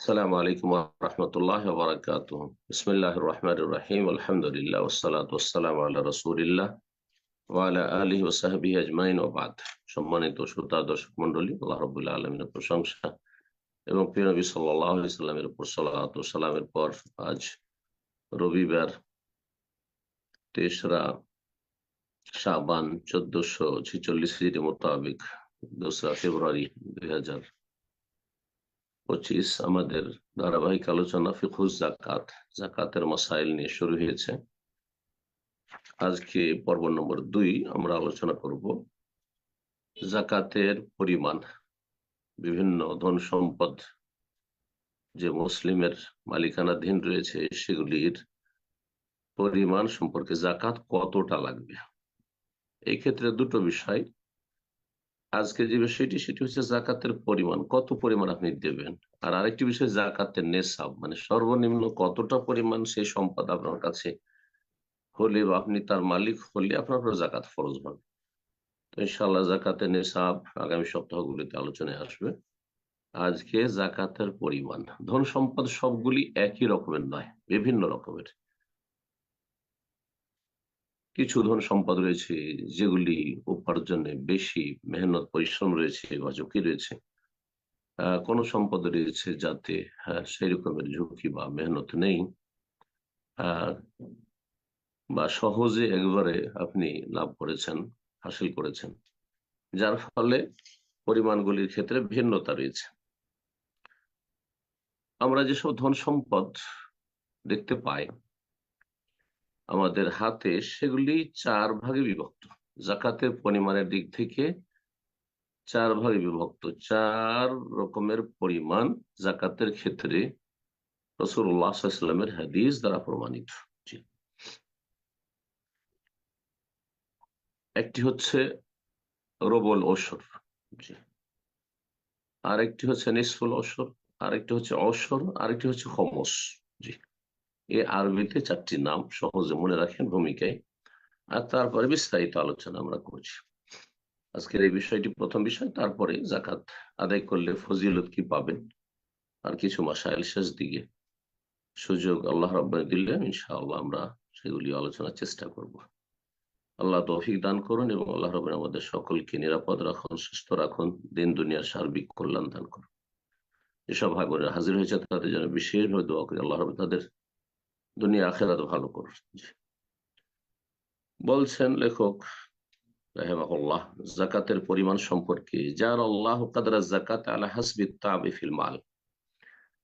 আসসালামু আলাইকুম ওয়া রাহমাতুল্লাহি ওয়া বারাকাতুহু। বিসমিল্লাহির রহমানির রহিম। আলহামদুলিল্লাহ ওয়াসসালাতু ওয়াসসালামু আলা রাসূলিল্লাহ ওয়া আলা আলিহি ওয়া সাহবিহি আজমাইন ওয়া বাদ। সম্মানিত শ্রোতা দর্শক মণ্ডলী, আল্লাহ রাব্বুল আলামিনের প্রশংসা এবং প্রিয় নবী সাল্লাল্লাহু আলাইহি সাল্লামের উপর সালাত ও সালামের পর আজ রবিবার ৩রা শাবান ১৪৪৬ হিজরি মোতাবেক ২রা ফেব্রুয়ারি ২০২৫ আমাদের ধারাবাহিক আলোচনা ফিকহুজ যাকাত, যাকাতের মাসাইল নিয়ে শুরু হয়েছে। আজকে পর্ব নম্বর ২ আমরা আলোচনা করব যাকাতের পরিমাণ। বিভিন্ন ধন সম্পদ যে মুসলিমের মালিকানাধীন রয়েছে সেগুলির পরিমাণ সম্পর্কে যাকাত কতটা লাগবে। এই ক্ষেত্রে দুটো বিষয়। আজকে যে বিষয়টি সেটি হচ্ছে যাকাতের পরিমাণ, কত পরিমাণ আপনি দেবেন। আর আরেকটি বিষয় যাকাতের নেশাব, মানে সর্বনিম্ন কতটা পরিমাণ সেই সম্পদ আপনার কাছে হলে বা আপনি তার মালিক হলে আপনার উপর যাকাত ফরজ হবে। তো ইনশাআল্লাহ যাকাতের নিসাব আগামী সপ্তাহগুলিতে আলোচনায় আসবে। আজকে যাকাতের পরিমাণ। ধন সম্পদ সবগুলি একই রকমের নয়, বিভিন্ন রকমের। কিছু ধন সম্পদ রয়েছে যেগুলি উপার্জনে বেশি মেহনত পরিশ্রম রয়েছে বা ঝুঁকি রয়েছে। কোন সম্পদ রয়েছে যাতে সেই রকমের ঝুঁকি বা মেহনত নেই, আহ বা সহজে একবারে আপনি লাভ করেছেন, হাসিল করেছেন, যার ফলে পরিমাণগুলির ক্ষেত্রে ভিন্নতা রয়েছে। আমরা যেসব ধন সম্পদ দেখতে পাই আমাদের হাতে, সেগুলি ৪ ভাগে বিভক্ত। যাকাতের পরিমাণের দিক থেকে ৪ ভাগে বিভক্ত। ৪ রকমের পরিমাণ যাকাতের ক্ষেত্রে রাসূলুল্লাহ সাল্লাল্লাহু আলাইহি ওয়াসাল্লামের হাদিস দ্বারা প্রমাণিত। জি। একটি হচ্ছে রুবুল ওশর, জি। আরেকটি হচ্ছে নিসফুল ওশর, আরেকটি হচ্ছে অশর, আরেকটি হচ্ছে খমস। জি। এই আরবিতে ৪টি নাম, সহজে মনে রাখেন ভূমিকায়। আর তারপরে বিস্তারিত আলোচনা আমরা করছি। আজকের এই বিষয়টি প্রথম বিষয়, তারপরে যাকাত আদায় করলে ফজিলত কি পাবেন, আর কিছু মাসাইল শেষ দিকে সুযোগ আল্লাহ রাব্বানি দিলে ইনশাআল্লাহ আমরা সেগুলি আলোচনার চেষ্টা করব। আল্লাহ তৌফিক দান করুন এবং আল্লাহ রাব্বানি আমাদের সকলকে নিরাপদ রাখুন, সুস্থ রাখুন, দিন দুনিয়ার সার্বিক কল্যাণ দান করুন। যেসব ভাই বোনেরা হাজির হয়েছে তাদের জন্য বিশেষভাবে দোয়া করি, আল্লাহ রাব্বানি তাদের দুনিয়া আখিরাত ভালো করুন। বলছেন লেখক রাহিমাহুল্লাহ, যাকাতের পরিমাণ সম্পর্কে, যার আল্লাহ কাদরা যাকাত আলা হাসবি তাবি ফিল মাল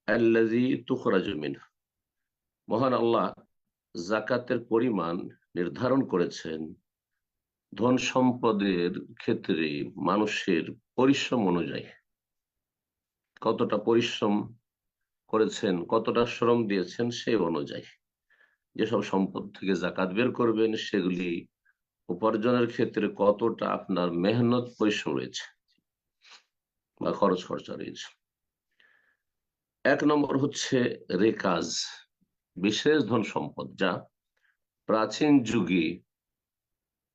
আল্লাযী তুখরাজু মিনহু। মহান আল্লাহ যাকাতের পরিমাণ নির্ধারণ করেছেন ধন সম্পদের ক্ষেত্রে মানুষের পরিশ্রম অনুযায়ী। কতটা পরিশ্রম করেছেন, কতটা শ্রম দিয়েছেন সেই অনুযায়ী যেসব সম্পদ থেকে যাকাত বের করবেন সেগুলি উপার্জনের ক্ষেত্রে কতটা আপনার মেহনত পরিশ্রম রয়েছে বা খরচ খরচা রয়েছে। ১ নম্বর হচ্ছে রেকাজ, বিশেষ ধন সম্পদ, যা প্রাচীন যুগে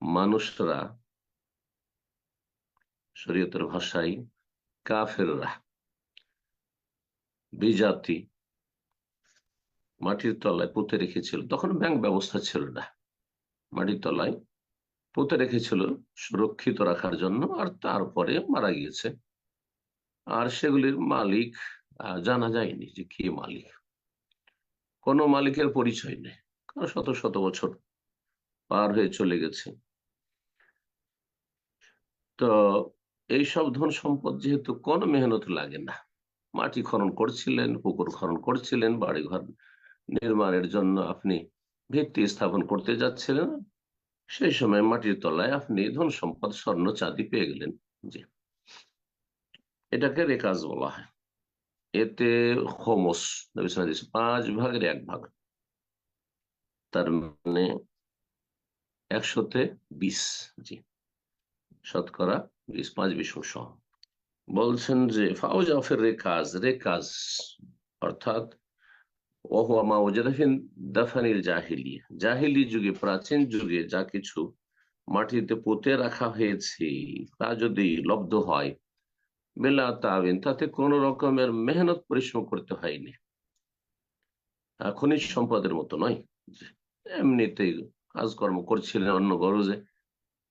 মানুষরা, শরীয়তের ভাষায় কাফেররা, বিজাতি মাটির তলায় পুঁতে রেখেছিল। তখন ব্যাংক ব্যবস্থা ছিল না, মাটির তলায় পুঁতে রেখেছিল সুরক্ষিত রাখার জন্য, আর তারপরে মারা গিয়েছে। আর সেগুলির মালিক জানা যায়নি যে কে মালিক, কোনো মালিকের পরিচয় নেই, কারণ শত শত বছর পার হয়ে চলে গেছে। তো এইসব ধন সম্পদ যেহেতু কোনো মেহনত লাগে না, মাটি খনন করছিলেন, পুকুর খনন করছিলেন, বাড়িঘর নির্মাণের জন্য আপনি ভিত্তি স্থাপন করতে যাচ্ছিলেন, সেই সময় মাটির তলায় আপনি ধন সম্পদ স্বর্ণ চাঁদি পেয়ে গেলেন। জি, এটাকে রেকাজ বলা হয়। এতে খোমস, ৫ ভাগের ১ ভাগ, তার মানে ১০০-২০। জি, শতকরা ২০, ৫-২০ সহ। বলছেন যে ফাউজাফের রেকাজ, রেকাজ অর্থাৎ দাফানিল জাহিলিয়া, জাহিলি যুগে, প্রাচীন যুগে যা কিছু মাটিতে পুঁতে রাখা হয়েছে তা যদি লব্ধ হয়, বেলা তাবিন, তাতে কোন রকমের মেহনত পরিশ্রম করতে হয়নি। খনিজ সম্পদের মতো নয়, এমনিতেই কাজকর্ম করছিলেন অন্য গরজে,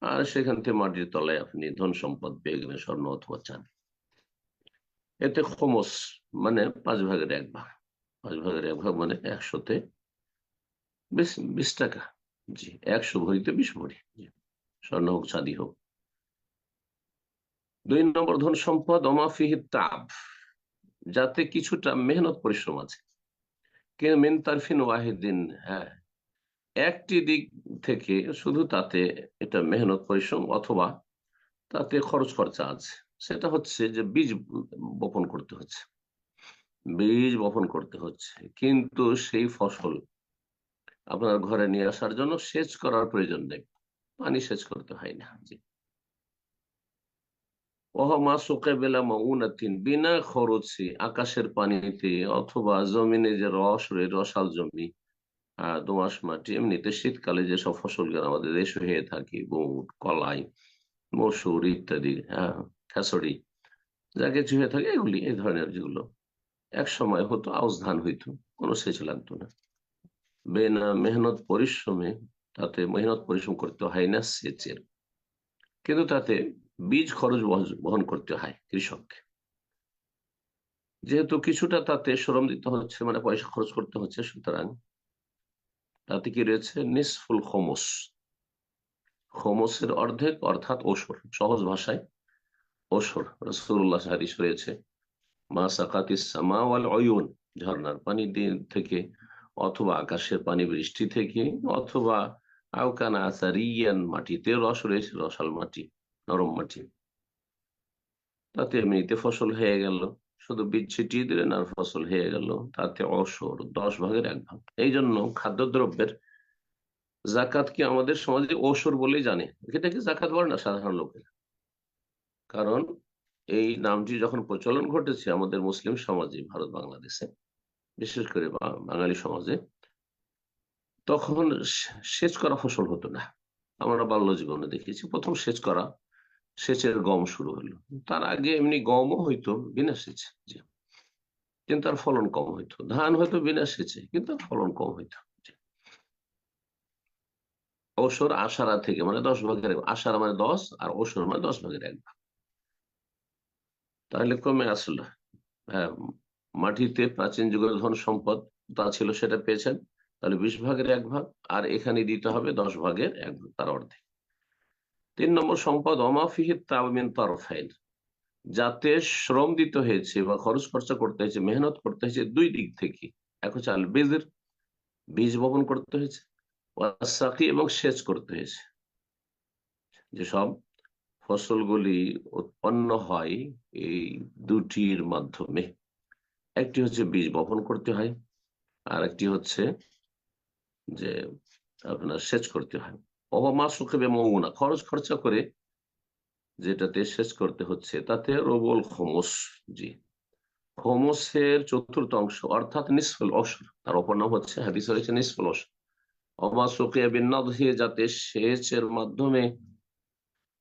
আর সেখান থেকে মাটির তলায় আপনি ধন সম্পদ পেয়ে গেলেন, স্বর্ণ অথবা চাঁদি। এতে খমস মানে 5 ভাগের 1 ভাগ, 5 ভাগের 1 ভাগ মানে 100-তে 20 টাকা। জি, 100 ভরিতে 20 ভরি, জি, স্বর্ণ হোক চাঁদি হোক। 2 নম্বর ধন সম্পদ অমাফিহি তাব, যাতে কিছুটা মেহনত পরিশ্রম আছে। কে মিন তারফিন ওয়াহিদিন, হ্যাঁ, একটি দিক থেকে শুধু তাতে এটা মেহনত পরিশ্রম, অথবা তাতে খরচ খরচা আছে। সেটা হচ্ছে যে বীজ বপন করতে হচ্ছে, বীজ বপন করতে হচ্ছে, কিন্তু সেই ফসল আপনার ঘরে নিয়ে আসার জন্য সেচ করার প্রয়োজন নেই, পানি সেচ করতে হয় না। জি, ওহমা সুকে বেলা মউনাতিন, বিনা খরচে আকাশের পানিতে অথবা জমিনে যে রস রসাল জমি, দোআঁশ মাটি, এমনিতে শীতকালে যেসব ফসল আমাদের দেশে হয়ে থাকে, বুট, কলাই, মসুর ইত্যাদি, খেসড়ি, যা কিছু হয়ে থাকে এগুলি, এই ধরনের যেগুলো এক সময় হতো, আউশ ধান হইতো, কোনো সেচ লাগতো না। বেনা মেহনত পরিশ্রমে, তাতে মেহনত পরিশ্রম করতে হয় না সেচের, কিন্তু তাতে বীজ খরচ বহন করতে হয় কৃষককে। যেহেতু কিছুটা তাতে শ্রম দিতে হচ্ছে, মানে পয়সা খরচ করতে হচ্ছে, সুতরাং তাতে কি রয়েছে নিসফুল খমস, খমসের অর্ধেক, অর্থাৎ ওসর, সহজ ভাষায় ওসর। রাসূলুল্লাহ হাদিস রয়েছে, মা সাকাতিস সামা ওয়াল উয়ুন, ঝর্ণার পানি থেকে, অথবা আকাশের পানি বৃষ্টি থেকে, অথবা আওকানা আসারিয়ান, মাটিতে রস রয়েছে, রসাল মাটি, নরম মাটি, তাতে এমনিতে ফসল হয়ে গেল, শুধু বীজ ছিটিয়ে দিলেন আর ফসল হয়ে গেল, তাতে অসর 10 ভাগের 1 ভাগ। এই জন্য খাদ্যদ্রব্যের জাকাত কি আমাদের সমাজে ওসর বলেই জানে, এটাকে জাকাত বলে না সাধারণ লোকের। কারণ এই নামটি যখন প্রচলন ঘটেছে আমাদের মুসলিম সমাজে, ভারত বাংলাদেশে, বিশেষ করে বাঙালি সমাজে, তখন সেচ করা ফসল হতো না। আমরা বাল্য জীবনে দেখেছি প্রথম সেচ করা, সেচের গম শুরু হলো। তার আগে এমনি গমও হইতো বিনা সেচে, জি, কিন্তু তার ফলন কম হইতো। ধান হয়তো বিনা সেচে, কিন্তু তার ফলন কম হইতো। ওসর আষাঢ়া থেকে, মানে 10 ভাগের, আষাঢ়া মানে 10, আর ওসর মানে 10 ভাগের 1 ভাগ, তাহলে কমে আসলো। হ্যাঁ, মাটিতে প্রাচীন যুগের ধন সম্পদ তা ছিল, সেটা পেয়েছেন, তাহলে 20 ভাগের 1 ভাগ, আর এখানে দিতে হবে 10 ভাগের 1 ভাগ, তার অর্ধেক। 3 নম্বর সম্পদ অমাফিহিত তাওমিন তরফাইন, যাতে শ্রম দিতে হয়েছে বা খরচ খরচা করতে হয়েছে, মেহনত করতে হয়েছে 2 দিক থেকে। এক হচ্ছে আল বীজের, বীজ বপন করতে হয়েছে, ওয়াসাকি, এবং সেচ করতে হয়েছে। যেসব ফসলগুলি উৎপন্ন হয় এই দুটির মাধ্যমে, একটি হচ্ছে বীজ বপন করতে হয়, আর একটি হচ্ছে যে আপনার সেচ করতে হয়। অবমা সুখে মৌনা, খরচ খরচা করে যেটাতে সেচ করতে হচ্ছে, তাতে রবুল খমস, জি, খমসের চতুর্থ অংশ, অর্থাৎ নিসফুল অসর, তার অপর নাম হচ্ছে, হাদিস হয়েছে নিসফুল অসর। অমা সুখিয়া বিন্নাদহি, যাতে সেচের মাধ্যমে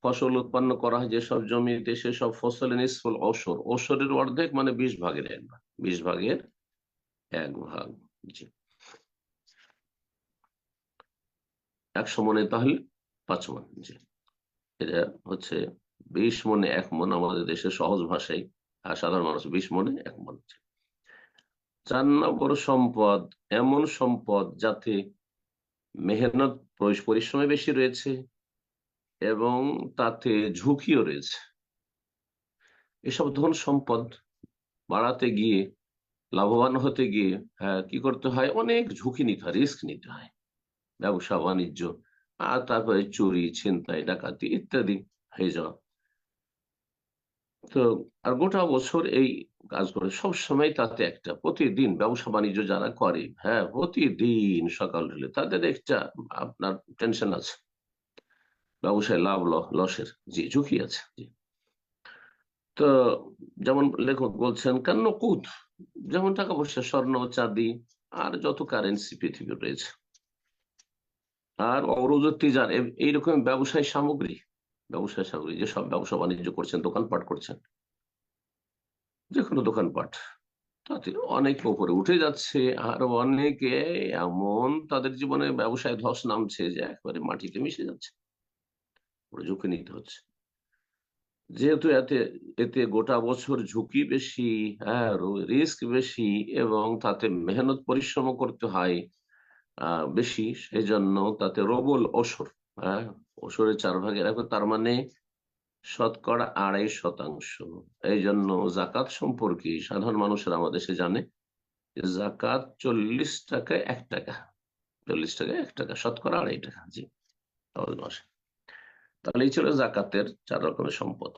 ফসল উৎপন্ন করা হয় যেসব জমিতে, সেসব ফসলের নিসফুল অসর, অসরের অর্ধেক মানে 20 ভাগের 1 ভাগ, 20 ভাগের 1 ভাগ, জি। 100 মনে তাহলে 5 মণ, জি, এটা হচ্ছে 20 মণে 1 মণ, আমাদের দেশের সহজ ভাষায়, আর সাধারণ মানুষ 20 মণে 1 মণ। 4 নম্বর সম্পদ এমন সম্পদ যাতে মেহনত পরিশ্রমে বেশি রয়েছে এবং তাতে ঝুঁকিও রয়েছে। এসব ধন সম্পদ বাড়াতে গিয়ে, লাভবান হতে গিয়ে, কি করতে হয়, অনেক ঝুঁকি নিতে হয়, রিস্ক নিতে হয়, ব্যবসা বাণিজ্য, আর তারপরে চুরি, ছিনতাই, ডাকাতি ইত্যাদি হয়ে যাওয়া। তো আর গোটা বছর এই কাজ করে, সব সময় তাতে একটা, প্রতিদিন ব্যবসা বাণিজ্য যারা করে, হ্যাঁ, প্রতিদিন সকাল হলে তাদের একটা আপনার টেনশন আছে, ব্যবসায় লাভ লসের, জি, ঝুঁকি আছে, জি। তো যেমন লেখক বলছেন কান্নকুত, যেমন টাকা পয়সা, স্বর্ণ, চাঁদি, আর যত কারেন্সি পৃথিবীর রয়েছে, আর অরুজতিজার, এইরকম ব্যবসায় সামগ্রী, যেসব ব্যবসা বাণিজ্য করছেন, দোকানপাট করছেন, যে কোনো দোকানপাট, তাতে অনেক উপরে উঠে যাচ্ছে। আর অনেকে এমন তাদের জীবনে ব্যবসায় ধস নামছে যে একবারে মাটিতে মিশে যাচ্ছে, ওরা ঝুঁকি নিতে হচ্ছে। যেহেতু এতে এতে গোটা বছর ঝুঁকি বেশি, হ্যাঁ, রিস্ক বেশি, এবং তাতে মেহনত পরিশ্রম করতে হয় বেশি, সেই জন্য তাতে রবল ওসর, হ্যাঁ, ওসরের 4 ভাগের 1, তার মানে শতকরা 2.5%। এই জন্য জাকাত সম্পর্কে সাধারণ মানুষের আমাদের দেশে জানে যে জাকাত 40 টাকায় 1 টাকা, 40 টাকায় 1 টাকা, শতকরা 2.5 টাকা। জি, সহজ ভাষায়। তাহলে এই ছিল জাকাতের 4 রকমের সম্পদ।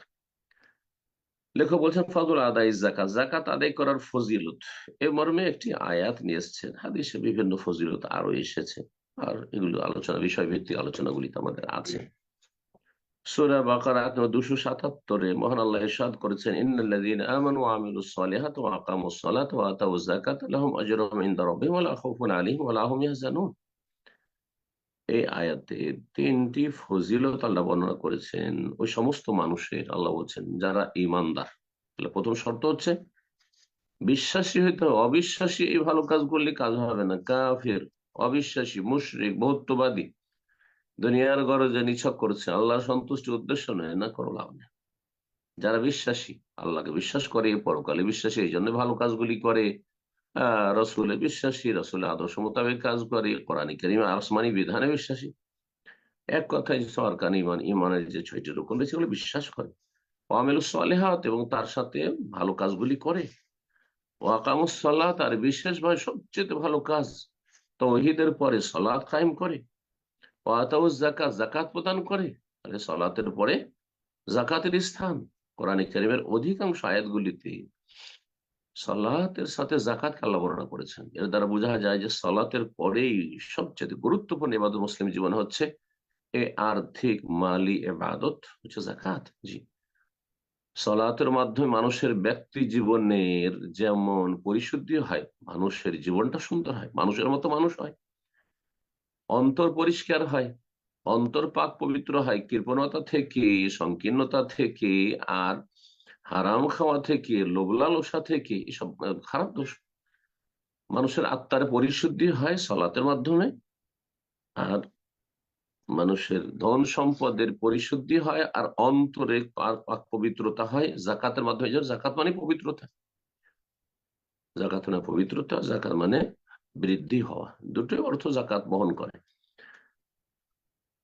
লেখক বলছেন ফজল আদায় জাকাত, জাকাত আদায় করার ফজিলত, এ মর্মে একটি আয়াত নিয়ে এসেছেন। হাদিসে বিভিন্ন ফজিলত আরো এসেছে, আর এগুলো আলোচনা, বিষয় ভিত্তিক আলোচনাগুলি তো আমাদের আছে। সূরা বাকারা 277-এ মহান আল্লাহ ইরশাদ করেছেন, ইন্নাল্লাযীনা আমানু ওয়া আমিলুস সালিহাতি ওয়া আকামুস সালাতা ওয়া আতাউয যাকাতা লাহুম আজরুহুম ইনদা রাব্বিহিম ওয়া লা খাউফুন আলাইহিম ওয়া লা হুম ইয়াহজানুন। এই আয়াতে 3টি ফজিলত আল্লাহ বর্ণনা করেছেন ওই সমস্ত মানুষের। আল্লাহ বলছেন যারা ঈমানদার। তাহলে প্রথম শর্ত হচ্ছে বিশ্বাসী হইতে হবে। অবিশ্বাসী এই ভালো কাজ করলে কাজ হবে না। কাফের, অবিশ্বাসী, মুশরিক, বহুত্ববাদী, দুনিয়ার গরজে নিছক করছে, আল্লাহর সন্তুষ্টির উদ্দেশ্য নয়, না করো লাভ নেই। যারা বিশ্বাসী, আল্লাহকে বিশ্বাস করে, পরকালে বিশ্বাসী, এই জন্য ভালো কাজগুলি করে, রসুলে বিশ্বাসী, রসুলের আদর্শ মোতাবেক কাজ করে, কোরআন কারীম আসমানি বিধানে বিশ্বাসী, এক কথায় সরকার ইমান, ইমানের যে 6টি রকম রয়েছে সেগুলো বিশ্বাস করে। ওয়ামিলুস সালিহাত, এবং তার সাথে ভালো কাজগুলি করে। ওয়াকামুস সালাত, আর বিশেষভাবে সবচেয়ে ভালো কাজ তাওহীদের পরে সালাত কায়েম করে। ওয়াতাউজ যাকাত, যাকাত প্রদান করে। তাহলে সালাতের পরে যাকাতের স্থান কোরআন কারীমের অধিকাংশ আয়াতগুলিতে সালাতের সাথে জাকাতকে আল্লাহ বর্ণনা করেছেন। এর দ্বারা বোঝা যায় যে সালাতের পরেই সবচেয়ে গুরুত্বপূর্ণ ইবাদত মুসলিম জীবনে হচ্ছে এ আর্থিক মালি ইবাদত হচ্ছে যাকাত। জি, সালাতের মাধ্যমে মানুষের ব্যক্তি জীবনের যেমন পরিশুদ্ধি হয়, মানুষের জীবনটা সুন্দর হয়, মানুষের মতো মানুষ হয়, অন্তর পরিষ্কার হয়, অন্তর পাক পবিত্র হয় কৃপণতা থেকে, সংকীর্ণতা থেকে, আর হারাম খাওয়া থেকে, লোভ লালসা থেকে, এসব খারাপ দোষ। মানুষের আত্মার পরিশুদ্ধি হয় সালাতের মাধ্যমে, আর মানুষের ধন সম্পদের পরিশুদ্ধি হয়, আর অন্তরে পাক পবিত্রতা হয় জাকাতের মাধ্যমে। জাকাত মানে পবিত্রতা, জাকাত মানে পবিত্রতা, জাকাত মানে বৃদ্ধি হওয়া, দুটোই অর্থ জাকাত বহন করে।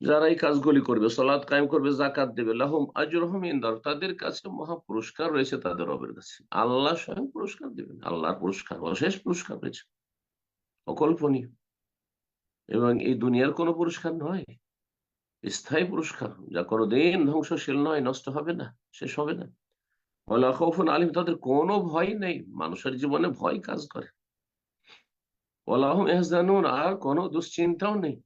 যারা এই কাজগুলি করবে, সালাত কায়েম করবে, জাকাত দেবে, লাহুম আজরুহুম ইনদার, তাদের কাছে মহা পুরস্কার রয়েছে তাদের রবের কাছে। আল্লাহ স্বয়ং পুরস্কার দেবেন, আল্লাহর পুরস্কার, অশেষ পুরস্কার রয়েছে, অকল্পনীয়। এবং এই দুনিয়ার কোনো পুরস্কার নয়, স্থায়ী পুরস্কার, যা কোনোদিন ধ্বংসশীল নয়, নষ্ট হবে না, শেষ হবে না। ওয়ালা খাউফুন আলাইহিম, তাদের কোনো ভয় নেই। মানুষের জীবনে ভয় কাজ করে। ওয়ালা হুম ইয়াহজানুন, আর কোনো দুশ্চিন্তাও নেই।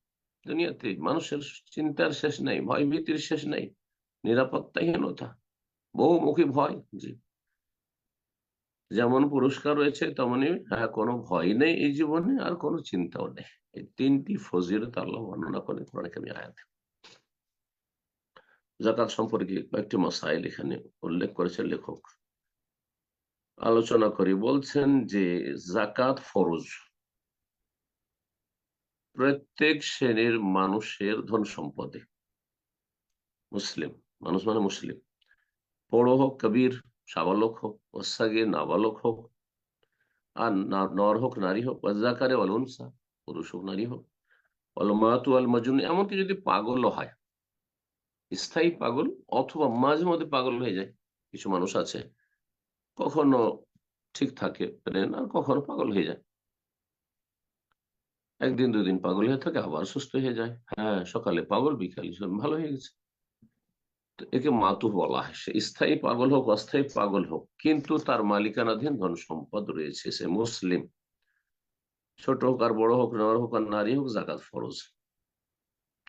দুনিয়াতে মানুষের চিন্তার শেষ নেই, ভয় ভীতির শেষ নেই, নিরাপত্তাহীনতা, বহুমুখী ভয়। জি, যেমন পুরস্কার রয়েছে তেমনি, হ্যাঁ, কোনো ভয় নেই এই জীবনে, আর কোনো চিন্তাও নেই। এই 3টি ফজিলত আল্লাহ বর্ণনা করে কোরআন কারীমের আয়াতে। যাকাত সম্পর্কে কয়েকটি মাসাইল এখানে উল্লেখ করেছেন লেখক, আলোচনা করি। বলছেন যে যাকাত ফরজ প্রত্যেক শ্রেণীর মানুষের ধন সম্পদে। মুসলিম মানুষ মানে মুসলিম, বড় হোক, কবির, সাবালক হোক, ওসাগির, নাবালক হোক, আর নর হোক, নারী হোক, ওয়াজ্জাকারে ওয়াল উনসা, পুরুষ হোক, নারী হোক, ওয়াল মাতু ওয়াল মাজনুন, এমনকি যদি পাগলও হয়, স্থায়ী পাগল, অথবা মাঝে মধ্যে পাগল হয়ে যায়। কিছু মানুষ আছে কখনো ঠিক থাকে প্লেন, আর কখনো পাগল হয়ে যায়, একদিন দুদিন পাগল হয়ে থাকে, আবার সুস্থ হয়ে যায়। হ্যাঁ, সকালে পাগল, বিকালে সব ভালো হয়ে গেছে। তো একে মাতু বলা হয়। সে স্থায়ী পাগল হোক, অস্থায়ী পাগল হোক, কিন্তু তার মালিকানাধীন ধন সম্পদ রয়েছে, সে মুসলিম। ছোট হোক আর বড় হোক, নর হোক আর নারী হোক, জাকাত ফরজ।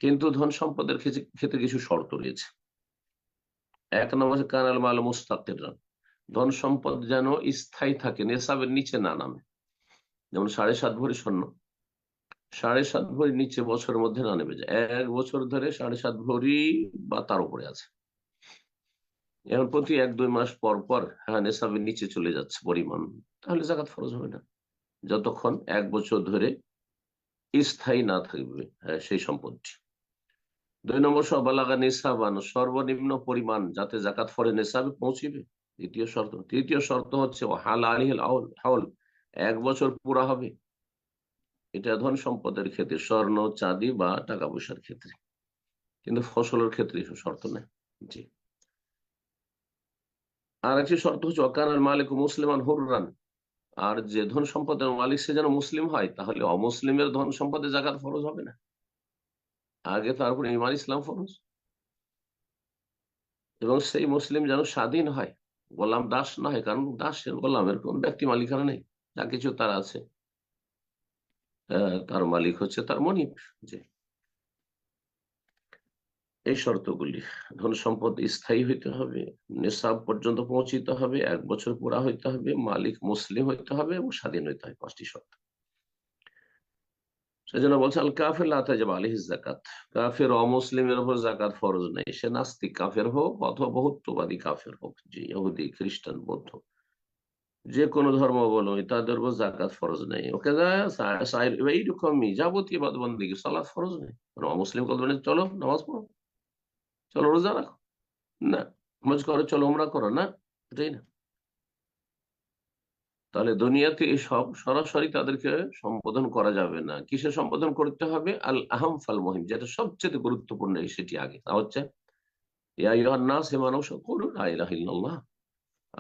কিন্তু ধন সম্পদের ক্ষেত্রে কিছু শর্ত রয়েছে। 1 নম্বর, কানাল মাল মুস্তাকির, ধন সম্পদ যেন স্থায়ী থাকে, নেশাবের নিচে না নামে। যেমন 7.5 ভরি স্বর্ণ 7.5 ভরি নিচে বছরের মধ্যে না নেমে যায়। 1 বছর ধরে 7.5 ভরি বা তার উপরে আছে, এখন প্রতি 1-2 মাস পর পর হ্যাঁ নেশাবের নিচে চলে যাচ্ছে পরিমাণ, তাহলে জাকাত ফরজ হবে না, যতক্ষণ 1 বছর ধরে স্থায়ী না থাকবে সেই সম্পত্তি। 2 নম্বর, সবালাগা নিসাবান, সর্বনিম্ন পরিমাণ যাতে জাকাত ফরে নেশাবে পৌঁছিবে, দ্বিতীয় শর্ত। তৃতীয় শর্ত হচ্ছে হাল আলিহিল হাউল, 1 বছর পুরা হবে। এটা ধন সম্পদের ক্ষেত্রে, স্বর্ণ চাঁদি বা টাকা পয়সার ক্ষেত্রে, কিন্তু ফসলের ক্ষেত্রে এসব শর্ত নেই। জি। আর একটি শর্ত হচ্ছে অকানাল মালিক মুসলিমান হুররান, আর যে ধন সম্পদের মালিক সে যেন মুসলিম হয়, তাহলে অমুসলিমের ধন সম্পদে জাকাত ফরজ হবে না, আগে তারপর ইমান ইসলাম ফরজ। এবং সেই মুসলিম যেন স্বাধীন হয়, গোলাম দাস না হয়, কারণ দাসের গোলামের কোন ব্যক্তি মালিকানা নেই, যা কিছু তার আছে তার মালিক হচ্ছে তার মনিব। যে এই শর্তগুলি, ধন সম্পদ স্থায়ী হইতে হবে, নেশাব পর্যন্ত পৌঁছিতে হবে, 1 বছর পুরা হইতে হবে, মালিক মুসলিম হইতে হবে এবং স্বাধীন হইতে হবে, 5টি শর্ত। সেজন্য বলছে আল কাফের লাতাজাব আলাইহিজ যাকাত, কাফের অমুসলিমের উপর জাকাত ফরজ নেই, সে নাস্তিক কাফের হোক অথবা বহুত্ববাদী কাফের হোক, যে ইহুদি খ্রিস্টান বৌদ্ধ যে কোনো ধর্মাবলম্বী, তাদের উপর জাকাত ফরজ নেই। ওকে এইরকমই যাবতীয় বাদবন্দিকে সালাত ফরজ নেই। অমুসলিম কত চলো নামাজ পড়ো, চলো রোজা রাখো, না হজ করো, চলো উমরা করো, না এটাই না। তাহলে দুনিয়াতে এসব সরাসরি তাদেরকে সম্বোধন করা যাবে না, কিসে সম্বোধন করতে হবে? আল আহম ফাল মহিম, যেটা সবচেয়ে গুরুত্বপূর্ণ সেটি আগে, তা হচ্ছে ইয়া আইয়ুহান নাস, হে মানুষ, কুলু লা ইলাহা ইল্লাল্লাহ,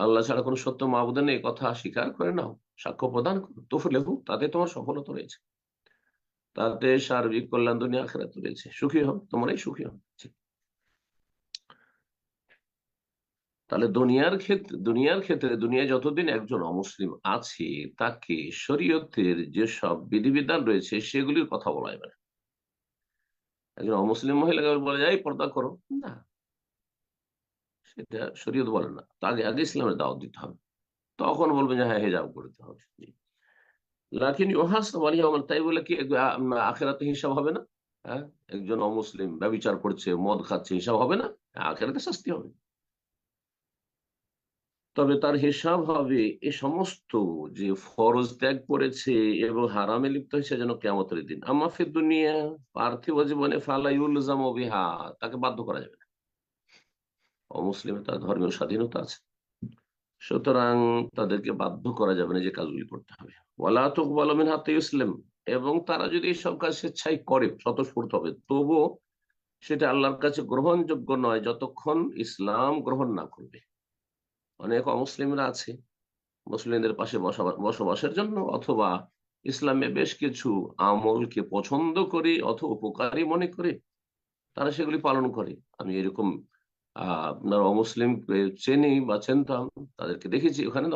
আল্লাহ ছাড়া কোনো সত্য মাবুদ নেই, কথা স্বীকার করে নাও, সাক্ষ্য প্রদান করো, তুফলিহু, তাতে তোমার সফলতা রয়েছে, তাতে সার্বিক কল্যাণ দুনিয়া আখিরাতে রয়েছে, সুখী হও, তোমরাই সুখী হও। তাহলে দুনিয়ার ক্ষেত্রে দুনিয়ায় যতদিন একজন অমুসলিম আছে, তাকে শরীয়তের যেসব বিধিবিধান রয়েছে সেগুলির কথা বলা যাবে না। একজন অমুসলিম মহিলাকে বলা যায় পর্দা করো, না, সেটা শরীয়ত বলে না। আগে আগে ইসলামের দাওয়াত দিতে হবে, তখন বলবে যে হ্যাঁ হেজাব করতে হবে। লাকিন তাই বলে কি আখেরাতে হিসাব হবে না? হ্যাঁ, একজন অমুসলিম ব্যভিচার করছে, মদ খাচ্ছে, হিসাব হবে না? আখেরাতে শাস্তি হবে, তবে তার হিসাব হবে এ সমস্ত যে ফরজ ত্যাগ করেছে এবং হারামে লিপ্ত হয়েছে যেন কিয়ামতের দিন। আমাফিদ দুনিয়া, পার্থিব জীবনে ফালাইউলজাম বিহা, তাকে বাধ্য করা যাবে না। অমুসলিমে তার ধর্মীয় স্বাধীনতা আছে, সুতরাং তাদেরকে বাধ্য করা যাবে না যে কাজগুলি করতে হবে। ওয়ালা তুকবালু মিন হাত্তা ইসলাম, এবং তারা যদি এইসব কাজ স্বেচ্ছায় করে, স্বতঃস্ফূর্ত হবে, তবুও সেটা আল্লাহর কাছে গ্রহণযোগ্য নয় যতক্ষণ ইসলাম গ্রহণ না করবে। অনেক অমুসলিমরা আছে মুসলিমদের পাশে বসবাসের জন্য, অথবা ইসলামে বেশ কিছু আমলকে পছন্দ করে অথবা উপকারী মনে করে তারা সেগুলি পালন করে। আমি এরকম আপনার অমুসলিম চেনি বা চিনতাম, তাদেরকে দেখেছি ওখানে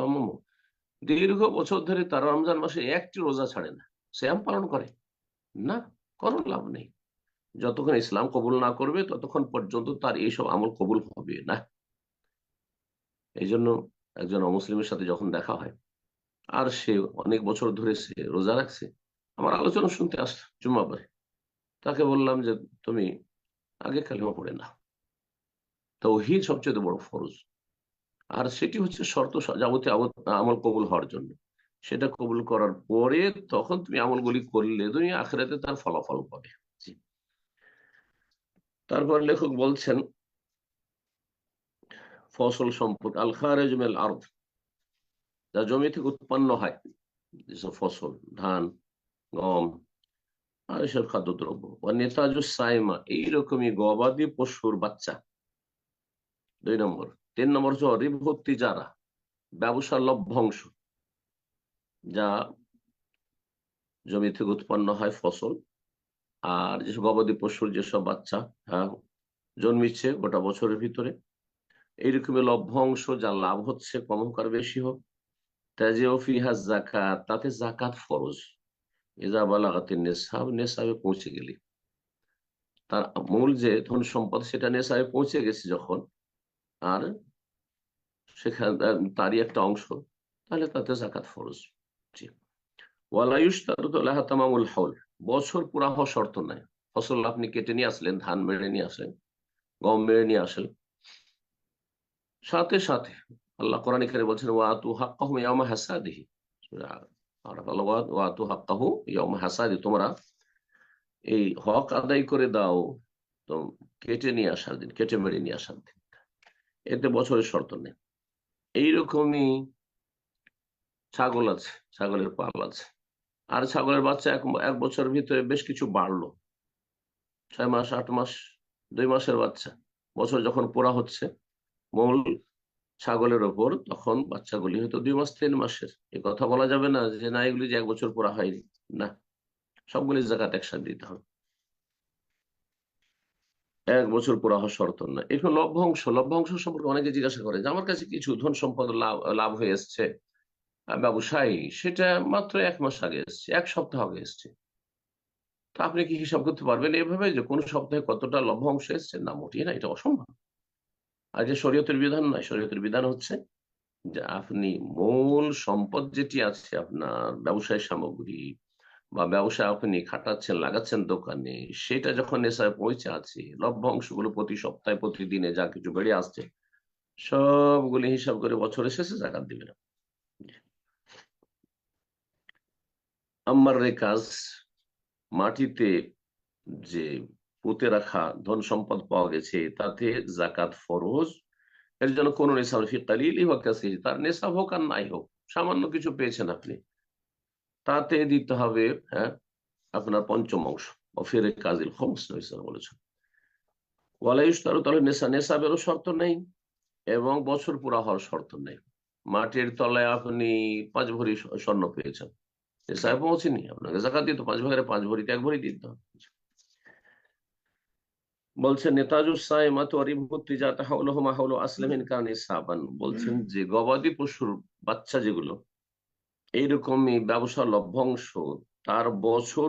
দীর্ঘ বছর ধরে তারা রমজান মাসে একটি রোজা ছাড়ে না, শ্যাম পালন করে না, কোনো লাভ নেই। যতক্ষণ ইসলাম কবুল না করবে ততক্ষণ পর্যন্ত তার এইসব আমল কবুল হবে না। এই জন্য একজন অমুসলিমের সাথে যখন দেখা হয় আর সে অনেক বছর ধরে সে রোজা রাখছে, আমার আলোচনা শুনতে আসছে জুম্মা পরে, তাকে বললাম যে তুমি আগে কালিমা পড়ে না, তাওহীদ সবচেয়ে বড় ফরজ, আর সেটি হচ্ছে শর্ত যাবতীয় আমল কবুল হওয়ার জন্য। সেটা কবুল করার পরে তখন তুমি আমলগুলি করলে দুনিয়া আখিরাতে তার ফলাফল পাবে। জি। তারপর লেখক বলছেন ফসল সম্পদ আল খারিজ মিনাল আরদ, যা জমি থেকে উৎপন্ন হয়, যেসব ফসল, ধান, গম আর এসব খাদ্যদ্রব্য, বা নেতাজুস সাইমা, এইরকমই গবাদি পশুর বাচ্চা। 2 নম্বর। 3 নম্বর হচ্ছে রিভর্তি যারা, ব্যবসার লভ্যাংশ, যা জমি থেকে উৎপন্ন হয় ফসল, আর যেসব গবাদি পশুর যেসব বাচ্চা, হ্যাঁ, জন্মিচ্ছে গোটা বছরের ভিতরে, এইরকমের লভ্যাংশ যা লাভ হচ্ছে, কম হোক আর বেশি হোক, তাজেও ফিহা যাকাত, তাতে যাকাত ফরজ। ইজা বালাগাতিন নিসাব, নেসাবে পৌঁছে গেলে, তার মূল যে ধন সম্পদ সেটা নেশায় পৌঁছে গেছে যখন, আর সেখানে তারই একটা অংশ, তাহলে তাতে জাকাত ফরজ। জি। ওয়ালা ইশতারাতু লাহা তামামুল হাউল, বছর পুরা হওয়া শর্ত নাই। ফসল আপনি কেটে নিয়ে আসলেন, ধান মেরে নিয়ে আসলেন, গম মেরে নিয়ে আসলেন, সাথে সাথে আল্লাহ কোরআন কারীমে বলছেন ওয়াতু হাক্কাহু ইয়াওমা হাসাদিহি, ওয়াতু হাক্কাহু ইয়াওমা হাসাদি, তোমরা এই হক আদায় করে দাও তো কেটে নিয়ে আসার দিন, কেটে মেরে নিয়ে আসার দিন। এতে বছরের শর্ত নেই। এইরকমই ছাগল আছে, ছাগলের পাল আছে, আর ছাগলের বাচ্চা এক এক বছরের ভিতরে বেশ কিছু বাড়লো, 6 মাস 8 মাস, 2 মাসের বাচ্চা, বছর যখন পুরা হচ্ছে মূল ছাগলের ওপর, তখন বাচ্চাগুলি হয়তো 2 মাস 3 মাসের। এ কথা বলা যাবে না যে না এগুলি যে 1 বছর পুরা হয়নি, না, সবগুলি জাকাত একসাথে দিতে হবে। 1 বছর পুরা হওয়া শর্ত না। এখন লভ্যাংশ, লভ্যাংশ সম্পর্কে অনেকে জিজ্ঞাসা করে যে আমার কাছে কিছু ধন সম্পদ লাভ লাভ হয়ে এসছে ব্যবসায়ী, সেটা মাত্র 1 মাস আগে এসছে, 1 সপ্তাহ আগে এসছে, তো আপনি কি হিসাব করতে পারবেন এভাবে যে কোন সপ্তাহে কতটা লভ্যাংশ এসছে? না, মোটেই না, এটা অসম্ভব। আর যে শরীয়তের বিধান নয়, শরীয়তের বিধান হচ্ছে যে আপনি মূল সম্পদ যেটি আছে আপনার ব্যবসায় সামগ্রী বা ব্যবসায় আপনি খাটাচ্ছেন, লাগাচ্ছেন দোকানে, সেটা যখন নেশায় পৌঁছে আছে, লভ্যাংশগুলো প্রতি সপ্তাহে প্রতিদিনে যা কিছু বেড়ে আসছে সবগুলি হিসাব করে বছরের শেষে জাকাত দিবেন। আম্মার রেকাজ, মাটিতে যে পুঁতে রাখা ধন সম্পদ পাওয়া গেছে তাতে জাকাত ফরজ। এর জন্য কোন নেশাব ফি কালিলি ওয়া কাসিরি, তার নেশাব হোক আর নাই হোক, সামান্য কিছু পেয়েছেন আপনি, তাতে দিতে হবে, হ্যাঁ, আপনার পঞ্চম অংশ। অফির কাজিল খমস বলেছেন। ওয়ালাই ইশতারু, তাহলে নেশাবেরও শর্ত নেই এবং বছর পুরা হওয়ার শর্ত নেই। মাটির তলায় আপনি 5 ভরি স্বর্ণ পেয়েছেন, নেশাবে পৌঁছেনি, আপনাকে জাকাত দিতে 5 ভাগের 5 ভরিতে 1 ভরি দিতে হবে। বলছেন বলছেন যে গবাদি পশুর বাচ্চা যেগুলো এইরকমই ব্যবসা লভ্যাংশ, তার বছর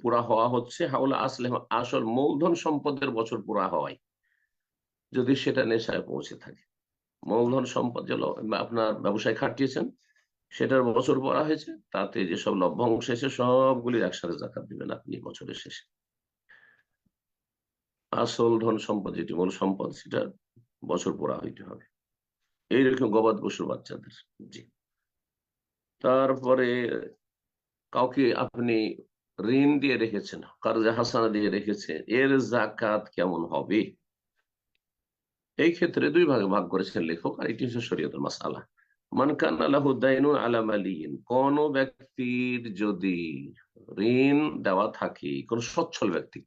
পুরা হওয়া হচ্ছে হাওলা আসলে আসল মূলধন সম্পদের বছর পুরা হওয়ায়, যদি সেটা নেশায় পৌঁছে থাকে। মূলধন সম্পদ যেন আপনার ব্যবসায় খাটিয়েছেন, সেটার বছর পড়া হয়েছে, তাতে যেসব লভ্যাংশ এসে সবগুলির একসাথে জাকাত দিবেন আপনি বছরের শেষে। আসল ধন সম্পদ যেটি মূল সম্পদ, সেটা বছর পুরা হইতে হবে। এইরকম গবাদি পশুর বাচ্চাদের। জি। তারপরে কাউকে আপনি ঋণ দিয়ে রেখেছেন, কারজে হাসানা দিয়ে রেখেছেন, এর জাকাত কেমন হবে? এই ক্ষেত্রে 2 ভাগে ভাগ করেছেন লেখক, আর এটি হচ্ছে শরীয়তের মাসআলা। মান কানা লাহু দাইনুন আলা মালিয়িন, কোন ব্যক্তির যদি ঋণ দেওয়া থাকে, কোন সচ্ছল ব্যক্তি,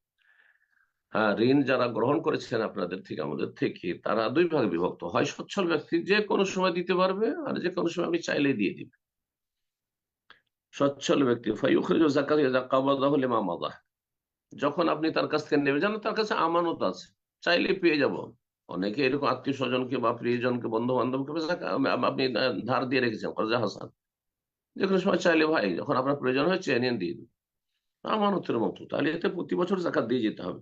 হ্যাঁ, ঋণ যারা গ্রহণ করেছেন আপনাদের থেকে আমাদের থেকে, তারা 2 ভাগে বিভক্ত হয়। সচ্ছল ব্যক্তি যে কোনো সময় দিতে পারবে, আর যে কোনো সময় আমি চাইলে দিয়ে দিবে। সচ্ছল ব্যক্তি ফায়ুখরিজু যাকাত ইযা কাবাদাহু লিমা মাদা, যখন আপনি তার কাছ থেকে নেবে, জানো তার কাছে আমানত আছে, চাইলে পেয়ে যাব। অনেকে এরকম আত্মীয় স্বজনকে বা প্রিয়জনকে, বন্ধু বান্ধবকে আপনি ধার দিয়ে রেখেছেন কর্জা হাসান, যে কোনো সময় চাইলে ভাই যখন আপনার প্রয়োজন হয় চেয়ে নিয়ে দিয়ে দিন, আমানতের মতো। তাহলে এতে প্রতি বছর জাকাত দিয়ে যেতে হবে।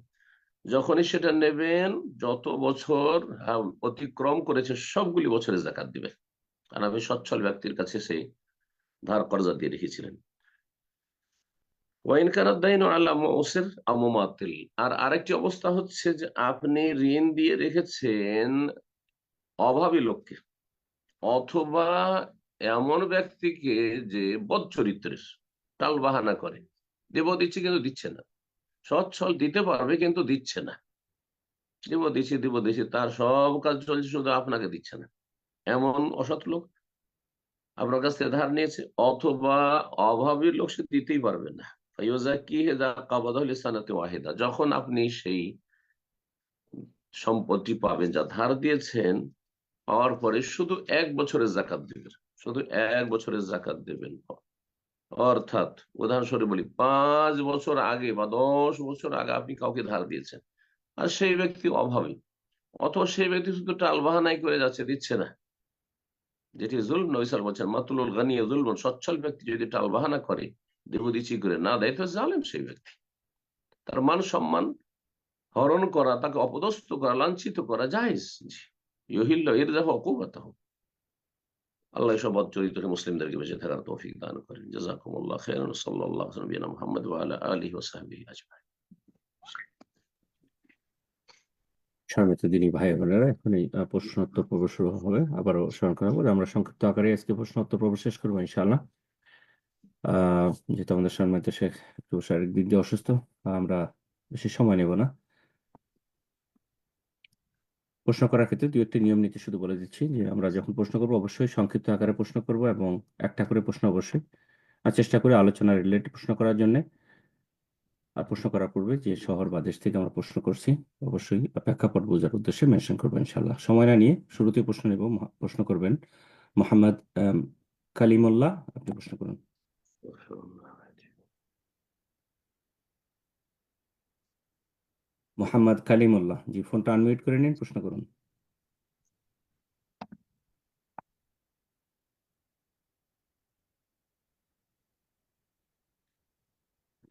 যখনই সেটা নেবেন, যত বছর অতিক্রম করেছে সবগুলি বছরের জাকাত দিবে, কারণ আপনি সচ্ছল ব্যক্তির কাছে সেই ধার কর্জা দিয়ে রেখেছিলেন। আর আরেকটি অবস্থা হচ্ছে যে আপনি ঋণ দিয়ে রেখেছেন অভাবী লোককে, অথবা এমন ব্যক্তিকে যে বদ চরিত্রের, টাল বাহানা করে, দেব দিচ্ছি কিন্তু দিচ্ছে না, সচ্ছল দিতে পারবে কিন্তু দিচ্ছে না, দিব দিচ্ছি, তার সব কাজ চলছে, শুধু আপনাকে দিচ্ছে না, এমন অসৎ লোক আপনার কাছ থেকে ধার নিয়েছে। অথবা অভাবী লোক, সে দিতেই পারবে না, যখন আপনি সেই সম্পত্তি পাবেন যা ধার দিয়েছেন, পাওয়ার পরে শুধু 1 বছরের জাকাত দিবেন, শুধু 1 বছরের জাকাত দেবেন। অর্থাৎ উদাহরণস্বরূপ বলি, 5 বছর আগে বা 10 বছর আগে আপনি কাউকে ধার দিয়েছেন, আর সেই ব্যক্তি অভাবী, অথবা সেই ব্যক্তি শুধু টালবাহানাই করে যাচ্ছে, দিচ্ছে না, যেটি জুলম। নবী সাল্লাল্লাহু আলাইহি ওয়াসাল্লাম বলছেন মাতুলুল গানি যুলমুন, সচ্ছল ব্যক্তি যদি টালবাহানা করে, দেব দিচ্ছি করে না দেয়, তো জালেম সেই ব্যক্তি। তার মান সম্মান হরণ করা, তাকে অপদস্থ করা, লাঞ্ছিত করা জায়েজ। ইউহিল্ল ইরদাহু উকুবাতাহু। আল্লাহ সব চরিত্র মুসলিমদেরকে বেঁচে থাকার তৌফিক দান করেন। জাযাকুমুল্লাহ খাইরান। সাল্লাল্লাহু আলা নবিয়িনা মুহাম্মদ ওয়া আলা আলিহি ওয়া সাহবিহি আজমাইন। সম্মানিত দিনী ভাই বোনেরা, এখন এই প্রশ্নোত্তর পর্ব শুরু হবে। আবারও স্মরণ করাবো যে আমরা সংক্ষিপ্ত আকারে আজকে প্রশ্নোত্তর পর্ব শেষ করবো ইনশাআল্লাহ। আহ যেহেতু আমাদের সম্মানিত শেখ একটু শারীরিক দিক দিয়ে অসুস্থ, আমরা বেশি সময় নেব না। প্রশ্ন করার ক্ষেত্রে দুই একটি নিয়ম নীতি শুধু বলে দিচ্ছি যে আমরা যখন প্রশ্ন করবো অবশ্যই সংক্ষিপ্ত আকারে প্রশ্ন করব এবং একটা করে প্রশ্ন অবশ্যই, আর চেষ্টা করে আলোচনা রিলেটেড প্রশ্ন করার জন্য। আর প্রশ্ন করার পূর্বে যে শহর বা দেশ থেকে আমরা প্রশ্ন করছি অবশ্যই প্রেক্ষাপট বোঝার উদ্দেশ্যে মেনশন করবো ইনশাল্লাহ। সময় না নিয়ে শুরুতেই প্রশ্ন নেব। প্রশ্ন করবেন মোহাম্মদ কালিমুল্লাহ। আপনি প্রশ্ন করুন। মোহাম্মদ কালিমুল্লাহ, জি ফোনটা আনমিউট করে নিন, প্রশ্ন করুন।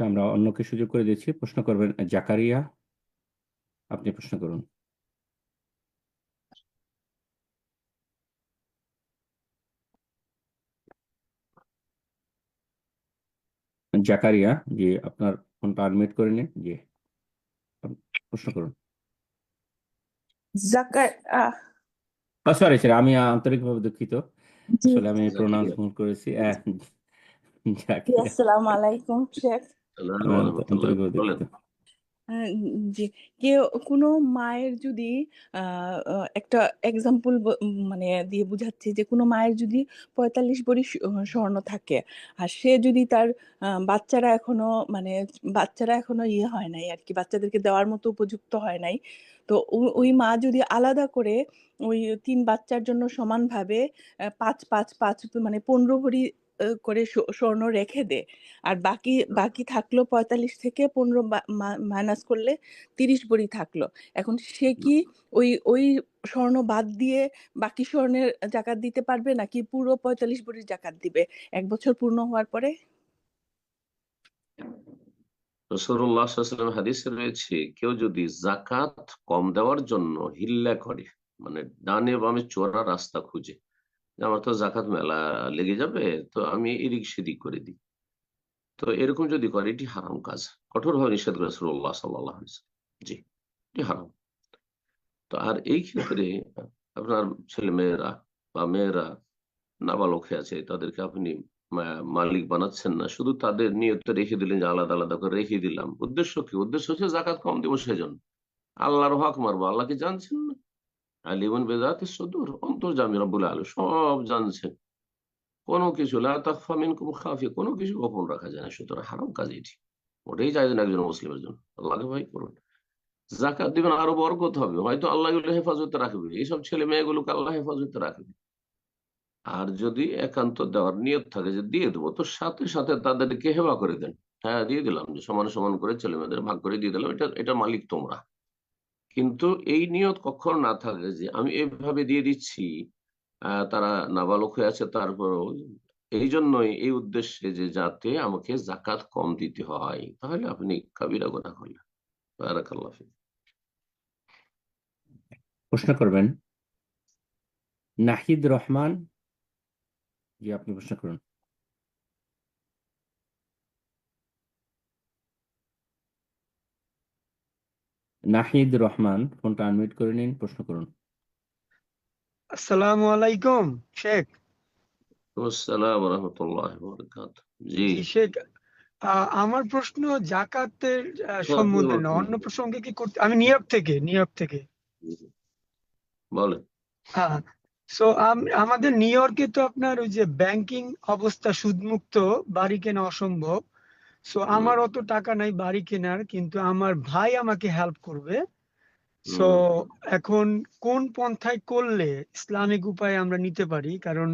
আমরা অন্যকে সুযোগ করে দিচ্ছি। প্রশ্ন করবেন জাকারিয়া, আপনি প্রশ্ন করুন। জাকারিয়া, জি আপনার ফোনটা আনমিউট করে নিন। জি আপনি প্রশ্ন করুন। জাকার সরি স্যার, আমি আন্তরিকভাবে দুঃখিত। জি আসলে আমি প্রোনাউন্স জাকিরিয়া। ভুল করেছি। জি, জাকিরিয়া, আসসালামু আলাইকুম শেখ। আসসালামু আমি আলাইকুম। আন্তরিকভাবে বলেন। দুঃখিত। আহ, জি, কেউ কোনো মায়ের যদি একটা এক্সাম্পল মানে দিয়ে বুঝাচ্ছি যে কোনো মায়ের যদি 45 ভরি স্বর্ণ থাকে, আর সে যদি তার বাচ্চারা এখনো মানে বাচ্চারা এখনো ইয়ে হয় নাই আর কি, বাচ্চাদেরকে দেওয়ার মতো উপযুক্ত হয় নাই, তো ওই মা যদি আলাদা করে ওই 3 বাচ্চার জন্য সমানভাবে 5 5 5 মানে 15 ভরি করে স্বর্ণ রেখে দেয়, আর বাকি বাকি থাকলো 45 থেকে 15 মাইনাস করলে 30 ভরি থাকলো। এখন সে কি ওই ওই স্বর্ণ বাদ দিয়ে বাকি স্বর্ণের জাকাত দিতে পারবে, নাকি পুরো 45 ভরির জাকাত দিবে 1 বছর পূর্ণ হওয়ার পরে? রাসূলুল্লাহ সাল্লাল্লাহু আলাইহি ওয়াসাল্লাম হাদিসে রয়েছে, কেউ যদি জাকাত কম দেওয়ার জন্য হিল্লা করে, মানে ডানে বামে চোরা রাস্তা খুঁজে, যে আমার তো জাকাত মেলা লেগে যাবে, তো আমি এদিক সেদিক করে দিই, তো এরকম যদি করে এটি হারাম কাজ। কঠোরভাবে নিষেধ করে রাসূলুল্লাহ সাল্লাল্লাহু আলাইহি ওয়াসাল্লাম। জি, এটি হারাম। তো আর এই ক্ষেত্রে আপনার ছেলে মেয়েরা বা মেয়েরা নাবালক হয়ে আছে, তাদেরকে আপনি মালিক বানাচ্ছেন না, শুধু তাদের নিয়তে রেখে দিলেন যে আলাদা আলাদা করে রেখে দিলাম। উদ্দেশ্য কি? উদ্দেশ্য হচ্ছে জাকাত কম দেবো সেজন্য, আল্লাহর হক মারবো। আল্লাহ কি জানছেন না? আলিমুন বেদাতি সুদূর, অন্তর্যামী রব্বুল আলামিন সব জানছেন। কোনো কিছু লা তাখফা মিনকুম খাফিয়া, কোনো কিছু গোপন রাখা যায় না। সুতরাং হারাম কাজ এটি, ওটাই জায়েজ না একজন মুসলিমের জন্য। আল্লাহকে ভয় করুন, জাকাত দিবেন, আরো বরকত হবে, হয়তো আল্লাহ এগুলো হেফাজতে রাখবে, এইসব ছেলে মেয়েগুলোকে আল্লাহ হেফাজতে রাখবে। আর যদি একান্ত দেওয়ার নিয়ত থাকে যে দিয়ে দেবো, তো সাথে সাথে তাদেরকে হেবা করে দেন। হ্যাঁ দিয়ে দিলাম, যে সমান সমান করে ছেলে মেয়েদের ভাগ করে দিয়ে দিলাম, এটা এটা মালিক তোমরা। কিন্তু এই নিয়ত কখনো না থাকে যে আমি এইভাবে দিয়ে দিচ্ছি, তারা নাবালক হয়ে আছে তারপরও, এই জন্যই এই উদ্দেশ্যে যে যাতে আমাকে জাকাত কম দিতে হয়, তাহলে আপনি কাবিরা গুনাহ করলেন। বারাকাল্লাহ ফিক। প্রশ্ন করবেন নাহিদ রহমান, জি আপনি প্রশ্ন করুন। নাহিদ রহমান, ফোনটা আনমিউট করে নিন, প্রশ্ন করুন। আসসালামু আলাইকুম শেখ। আসসালাম রহমতুল্লাহ বরকাত। জি, জি শেখ, আমার প্রশ্ন জাকাতের আপনি সম্বন্ধে না, বলুন। অন্য প্রসঙ্গে কি করতে। আমি নিউ ইয়র্ক থেকে। বলেন। হ্যাঁ। সো আমাদের নিউ ইয়র্কে তো আপনার ওই যে ব্যাংকিং অবস্থা সুদমুক্ত, বাড়ি কেনা অসম্ভব। সো হুম, আমার অত টাকা নাই বাড়ি কেনার, কিন্তু আমার ভাই আমাকে হেল্প করবে। সো হুম, এখন কোন পন্থায় করলে ইসলামিক উপায়ে আমরা নিতে পারি? কারণ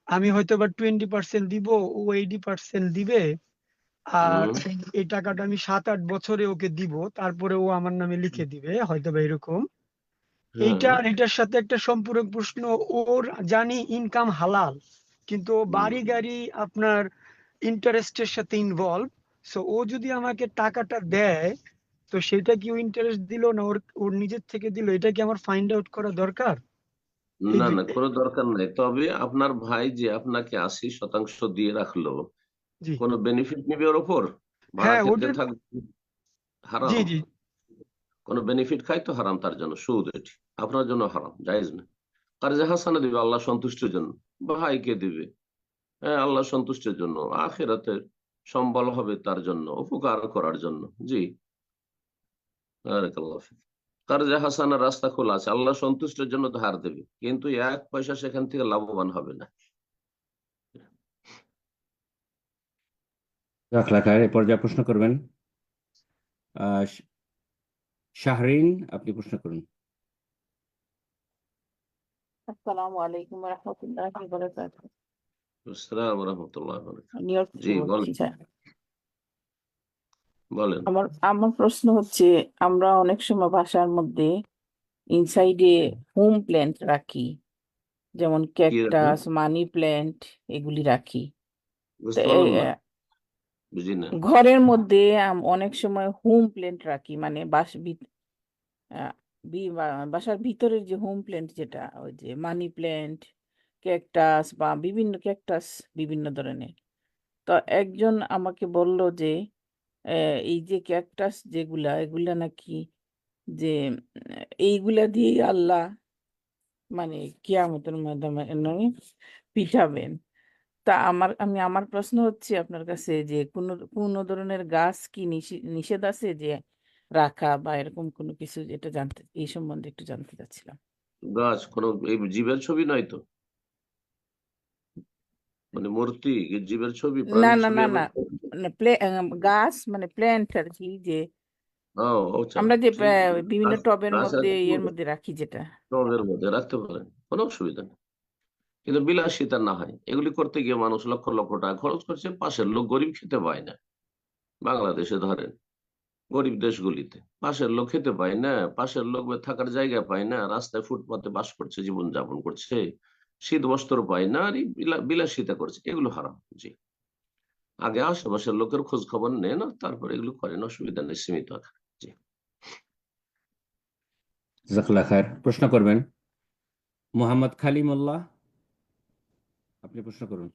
আমি হয়তো বা 20% দিব, ও 80% দিবে। আর হুম, এই টাকাটা আমি 7-8 বছরে ওকে দিব, তারপরে ও আমার নামে লিখে দিবে হয়তো বা এরকম। এইটা হ্যাঁ, আর এটার সাথে একটা সম্পূরক প্রশ্ন। ওর জানি ইনকাম হালাল, কিন্তু ও হুম, বাড়ি গাড়ি আপনার ইন্টারেস্টের সাথে ইনভলভ। সো ও যদি আমাকে টাকাটা দেয়, তো সেটা কি ও ইন্টারেস্ট দিল না ওর ওর নিজের থেকে দিল, এটা কি আমার ফাইন্ড আউট করা দরকার? এই না না, দুইটাই। কোনো দরকার নাই। তবে আপনার ভাই যে আপনাকে 80% দিয়ে রাখলো, জি। কোনো বেনিফিট নিবে ওর ওপর? ভাড়া হ্যাঁ খেতে ওটার। থাকবে জি হারাম। জি। কোনো বেনিফিট খাই তো হারাম তার জন্য, সুদ এটি আপনার জন্য হারাম, জায়েজ না। কার্জে হাসানা দিবে আল্লাহ সন্তুষ্টির জন্য, ভাইকে দিবে, হ্যাঁ, আল্লাহ সন্তুষ্টির জন্য, আখিরাতের সম্বল হবে তার জন্য, উপকার করার জন্য। জি, বারাকাল্লাহ ফিক। কার্জে হাসানার রাস্তা খোলা আছে, আল্লাহ সন্তুষ্টির জন্য ধার দেবে, কিন্তু 1 পয়সা সেখান থেকে লাভবান হবে না। জাজাকাল্লাহ খায়ের। এ পর্যায়ে প্রশ্ন করবেন শাহরিন, আপনি প্রশ্ন করুন। আসসালামু আলাইকুম রহমতুল্লাহি ওয়া বারাকাতুহু। আসসালামু রাহমাতুল্লাহি ওয়া বারাকাতুহু। নিউ ইয়র্ক থেকে জি বলছি বলেন, স্যার। বলেন। আমার প্রশ্ন হচ্ছে, আমরা অনেক সময় বাসার মধ্যে ইনসাইডে হোম প্ল্যান্ট রাখি, যেমন কি রাখেন? ক্যাকটাস, মানি প্ল্যান্ট, এগুলি রাখি। তো বুঝতে পারলাম না, বুঝি না। ঘরের মধ্যে অনেক সময় হোম প্ল্যান্ট রাখি, মানে আহ, বাসার ভিতরের যে হোম প্ল্যান্ট, যেটা ওই যে মানি প্ল্যান্ট, ক্যাকটাস বা বিভিন্ন ক্যাকটাস, বিভিন্ন ধরনের। তো একজন আমাকে বলল যে এই যে ক্যাকটাস যেগুলা, এগুলা নাকি যে এইগুলা দিয়েই আল্লাহ মানে কিয়ামতের মাধ্যমে নয় পিঠাবেন। তা আমার প্রশ্ন হচ্ছে আপনার কাছে, যে কোনো ধরনের গাছ কি নিষেধ আছে যে রাখা বা এরকম কোনো কিছু, এটা এই সম্বন্ধে একটু জানতে চাচ্ছিলাম। গাছ কোন এই জীবের ছবি নয় তো, মানে মূর্তি, জীবের ছবি, না প্রাণীর না ছবি না আমরা। না, মানে গাছ মানে প্ল্যান্ট আর কি, যে ও আচ্ছা, আমরা যে ঠিক আছে। বিভিন্ন গাছ টবের গাছ মধ্যে রাখতে ইয়ের পারেন, মধ্যে রাখি যেটা। টবের মধ্যে রাখতে পারেন, কোনো অসুবিধা নেই, কিন্তু বিলাসিতা না হয়। এগুলি করতে গিয়ে মানুষ লক্ষ লক্ষ টাকা খরচ করছে, পাশের লোক গরিব খেতে পায় না। বাংলাদেশে ধরেন, গরিব দেশগুলিতে পাশের লোক খেতে পায় না, পাশের লোক থাকার জায়গা পায় না, রাস্তায় ফুটপাতে বাস করছে, জীবন যাপন করছে, শীত বস্ত্র পায় না, আর এই বিলাসিতা করছে, এগুলো হারাম। জি, আগে আশেপাশের লোকের খোঁজ খবর নেন, তারপরে এগুলো করেন, অসুবিধা নেই, সীমিত আকারে। জি, জাজাকাল্লাহ খায়ের। প্রশ্ন করবেন মোহাম্মদ খালিমুল্লাহ, আপনি প্রশ্ন করুন।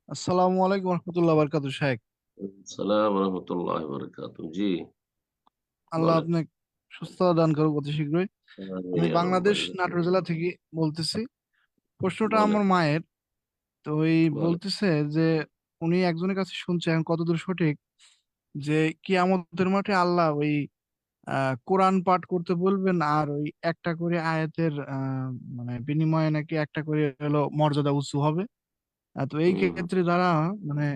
আসসালামু আলাইকুম রহমতুল্লাহ বারকাতু শাহেক। সালাম রহমতুল্লাহ বারাকাতুহু। জি, আল্লাহ বলেন। আপনাকে সুস্থতা দান করুক অতি শীঘ্রই। আমি বাংলাদেশ নাটোর জেলা থেকে বলতেছি। প্রশ্নটা বলেন, আমার মায়ের। তো ওই বলেন। বলতেছে যে উনি একজনের কাছে শুনছে, এখন কতদূর সঠিক, যে কিয়ামতের মাঠে আল্লাহ ওই কোরআন পাঠ করতে বলবেন, আর ওই একটা করে আয়াতের মানে বিনিময়ে নাকি একটা করে হলো মর্যাদা উঁচু হবে। তো এই হম, ক্ষেত্রে যারা মানে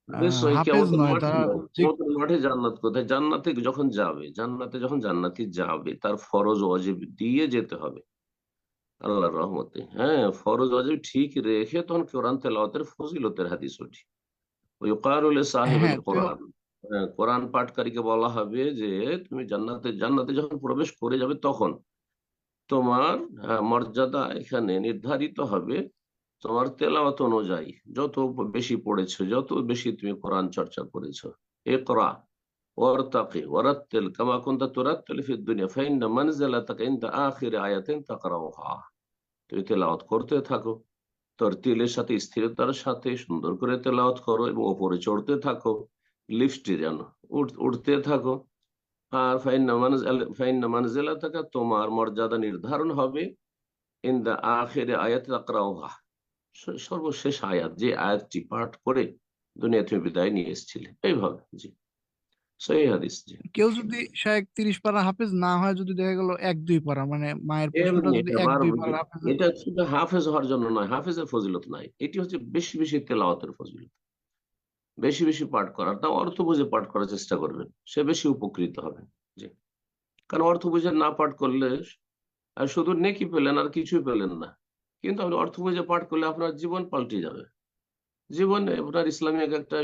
নিশ্চয়ই হাফেজ কিয়ামতের নয়, মাঠে তারা নয়, কিয়ামতের মাঠে জান্নাত কোথায়? জান্নাতে যখন যাবে, জান্নাতে যখন জান্নাতি যাবে, তার ফরজ ওয়াজিব দিয়ে যেতে হবে আল্লাহর রহমতে। হ্যাঁ, ফরজ ওয়াজিব ঠিক রেখে তখন কোরআন তেলাওয়াতের ফজিলতের হাদিস ওঠে। ওই কারুল সাহেবের হ্যাঁ তো কোরআন, কোরআন পাঠকারীকে বলা হবে যে তুমি জান্নাতে জান্নাতে যখন প্রবেশ করে যাবে, তখন তোমার মর্যাদা এখানে নির্ধারিত হবে তোমার তেলাওয়াত অনুযায়ী। যত বেশি পড়েছো, যত বেশি তুমি কোরআন চর্চা করেছো, ইকরা ওয়ারতাকি ওয়ারাত্তিল কামা কুনতা তুরাত্তিল ফিদ দুনিয়া ফাইন্না মানজিলাতাকা ইনদা আখিরি আয়াতিন তাকরাউহা। তুমি তেলাওয়াত করতে থাকো, তরতিলের সাথে, স্থিরতার সাথে সুন্দর করে তেলাওয়াত করো, এবং ওপরে চড়তে থাকো, লিফটে যেন উঠতে থাকো। আর ফাইন্না মানজিলাতাকা, তোমার মর্যাদা নির্ধারণ হবে ইনদা আখিরি আয়াতিন তাকরাউহা, সর্বশেষ আয়াত, যে আয়াতটি পাঠ করে দুনিয়া তুমি বিদায় নিয়ে এসেছিলে, এইভাবে। জি, সহিহ হাদিস। জি, কেউ যদি শায়েক 30 পারা হাফেজ না হয়, যদি দেখা গেল 1-2 পারা, মানে মায়ের প্রশ্নটা এমনি যদি এবার 1-2 পারা হাফেজ এটা শুধু হাফেজ হওয়ার জন্য নয়, হাফেজের ফজিলত নাই, এটি হচ্ছে বেশি বেশি তেলাওয়াতের ফজিলত, বেশি বেশি পাঠ করার। তা অর্থ বুঝে পাঠ করার চেষ্টা করবেন, সে বেশি উপকৃত হবে। জি, কারণ অর্থ বুঝে না পাঠ করলে শুধু নেকি পেলেন আর কিছুই পেলেন না, কিন্তু আপনি অর্থ বুঝে পাঠ করলে আপনার জীবন পাল্টে যাবে, জীবনে আপনার ইসলামিক একটা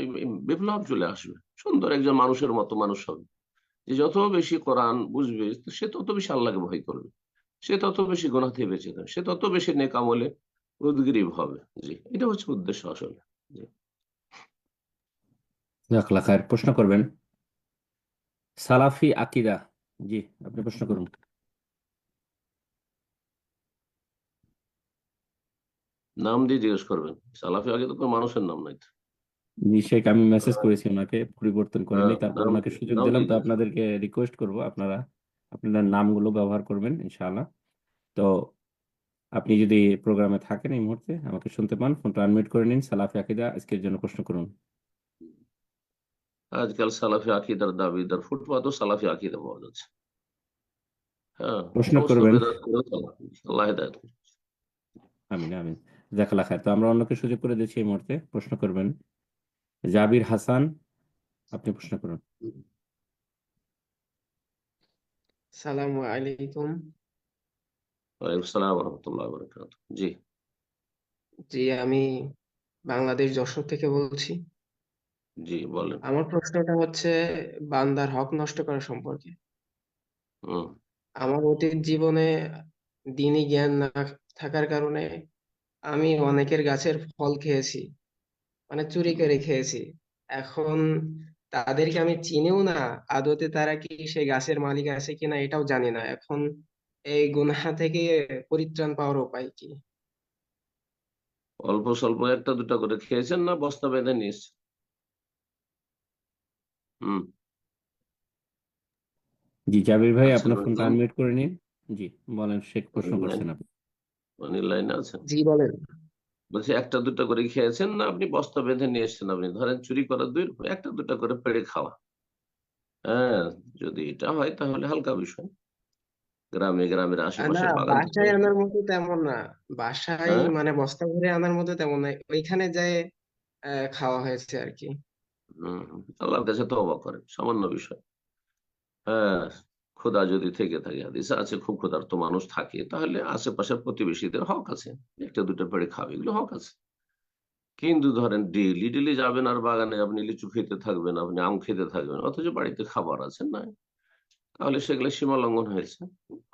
বিপ্লব চলে আসবে, সুন্দর একজন মানুষের মতো মানুষ হবে। যে যত বেশি কোরআন বুঝবে, সে তত বেশি আল্লাহকে ভয় করবে, সে তত বেশি গুনাহ থেকে বেঁচে যাবে, সে তত বেশি নেক আমলে উদগ্রীব হবে। জি, এটা হচ্ছে উদ্দেশ্য আসলে। জি, জাজাকাল্লাহ খায়ের। প্রশ্ন করবেন সালাফি আকিদা, জি, আপনি প্রশ্ন করুন। নাম দিয়ে জিজ্ঞেস করবেন, সালাফি আগে তো কোনো মানুষের নাম নাই তো। জি শেখ, আমি মেসেজ করেছি ওনাকে, পরিবর্তন করেনি, তারপর নাম ওনাকে সুযোগ নাম দিলাম। কি তো দিয়েছে? আপনাদেরকে রিকোয়েস্ট করব আপনারা আপনাদের নামগুলো ব্যবহার করবেন ইনশাআল্লাহ। তো আপনি যদি প্রোগ্রামে থাকেন এই মুহূর্তে, আমাকে শুনতে পান, ফোনটা আনমিউট করে নিন। সালাফি আকিদা আজকের জন্য প্রশ্ন করুন। আজকাল সালাফি আকিদার দাবিদার ফুটপাতও সালাফি আকিদা পাওয়া যাচ্ছে। হ্যাঁ, প্রশ্ন সমস্ত করবেন। বেদাত করে সালাফি। আল্লাহ হেদায়েত করুন। আমিন আমিন। জাজাকাল্লাহ খায়ের। তো আমরা অন্যকে সুযোগ করে দিচ্ছি এই মুহূর্তে, প্রশ্ন করবেন জাবির হাসান, আপনি প্রশ্ন করুন। সালামু আলাইকুম। ওয়ালাইকুম আসসালাম ওয়া রাহমাতুল্লাহি ওয়া বারাকাতুহু। জি জি, আমি বাংলাদেশ যশোর থেকে বলছি। জি বলেন। আমার প্রশ্নটা হচ্ছে বান্দার হক নষ্ট করা সম্পর্কে। হুম আমার অতীত জীবনে দ্বীনি জ্ঞান না থাকার কারণে আমি অনেকের গাছের ফল খেয়েছি, মানে চুরি করে খেয়েছি। এখন তাদেরকে আমি চিনিও না, আদতে তারা কি সেই গাছের মালিক আছে কিনা এটাও জানি না। এখন এই গুনাহ থেকে পরিত্রাণ পাওয়ার উপায় কি? অল্প স্বল্প একটা দুটা করে খেয়েছেন না বস্তা বেঁধে নিস? হুম জি জাবির ভাই, আছেন আপনার ফোনটা ম্যাডাম? আনমিউট করে নিন। জি বলেন, শেখ প্রশ্ন করছেন আপনি। উনি লাইনে আছেন? জি বলেন। বলছি একটা দুটা করে খেয়েছেন না আপনি বস্তা বেঁধে নিয়ে এসছেন? আপনি ধরেন চুরি করা দুই, একটা দুটা করে পেড়ে খাওয়া। হ্যাঁ, যদি এটা হয় তাহলে হালকা বিষয়। গ্রামের না, আশেপাশের বাগান থেকে। বাসায় আনার মতো তেমন না। বাসায় হ্যাঁ মানে বস্তা ভরে আনার মতো তেমন না, ওইখানে যায় খাওয়া হয়েছে আর কি। আল্লাহর কাছে তওবা করেন, সামান্য বিষয়। হ্যাঁ, ক্ষুধা যদি থেকে থাকে, হাদিসে আছে খুব ক্ষুধার্ত মানুষ থাকে, তাহলে আশেপাশের প্রতিবেশীদের হক আছে, একটা দুটো পেড়ে খাবে, এগুলো হক আছে। কিন্তু ধরেন ডেইলি ডেইলি যাবেন আর বাগানে আপনি লিচু খেতে থাকবেন, আপনি আম খেতে থাকবেন, অথচ বাড়িতে খাবার আছে না, তাহলে সেগুলো সীমা লঙ্ঘন হয়েছে।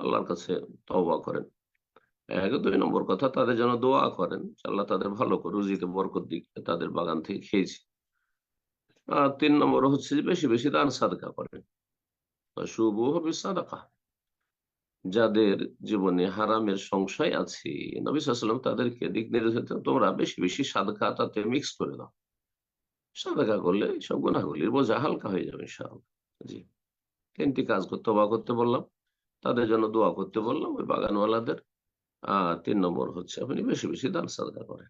আল্লাহর কাছে তওবা করেন। এক, দুই নম্বর কথা, তাদের জন্য দোয়া করেন, আল্লাহ তাদের ভালো করে রুজিতে বরকত দিক, তাদের বাগান থেকে খেয়েছি। আর তিন নম্বর হচ্ছে যে বেশি বেশি দান সাদকা করেন। শুভ হবে সাদাকা। যাদের জীবনে হারামের সংশয় আছে, নবী সাল্লাল্লাহু আলাইহি ওয়াসাল্লাম তাদেরকে দিক নির্দেশ দিতেন, তোমরা বেশি বেশি সাদকা তাতে মিক্স করে দাও। সাদকা করলে সব গুনাহগুলির বোঝা হালকা হয়ে যাবে ইনশাআল্লাহ। জি, তিনটি কাজ করতে তওবা করতে বললাম, তাদের জন্য দোয়া করতে বললাম ওই বাগানওয়ালাদের। আর তিন নম্বর হচ্ছে আপনি বেশি বেশি দান সাদকা করেন।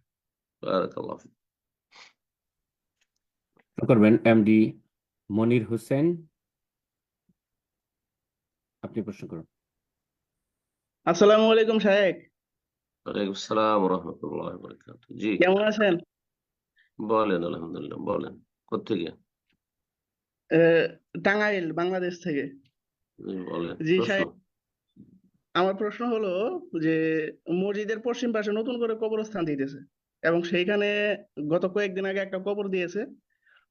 বারাকাল্লাহ ফিক। প্রশ্ন করবেন এমডি মনির হোসেন, আপনি প্রশ্ন করুন। আসসালামু আলাইকুম শাহেক, ওয়ালাইকুম আসসালাম ওয়া রাহমাতুল্লাহি ওয়া বারাকাতুহু। জি কেমন আছেন? বলেন, আলহামদুলিল্লাহ। বলেন কোত্থেকে? আহ, টাঙ্গাইল, বাংলাদেশ থেকে। জি, বলেন জি প্রশ্ন। শাহেক, আমার প্রশ্ন হলো যে মসজিদের পশ্চিম পাশে নতুন করে কবরস্থান দিতেছে এবং সেইখানে গত কয়েকদিন আগে একটা কবর দিয়েছে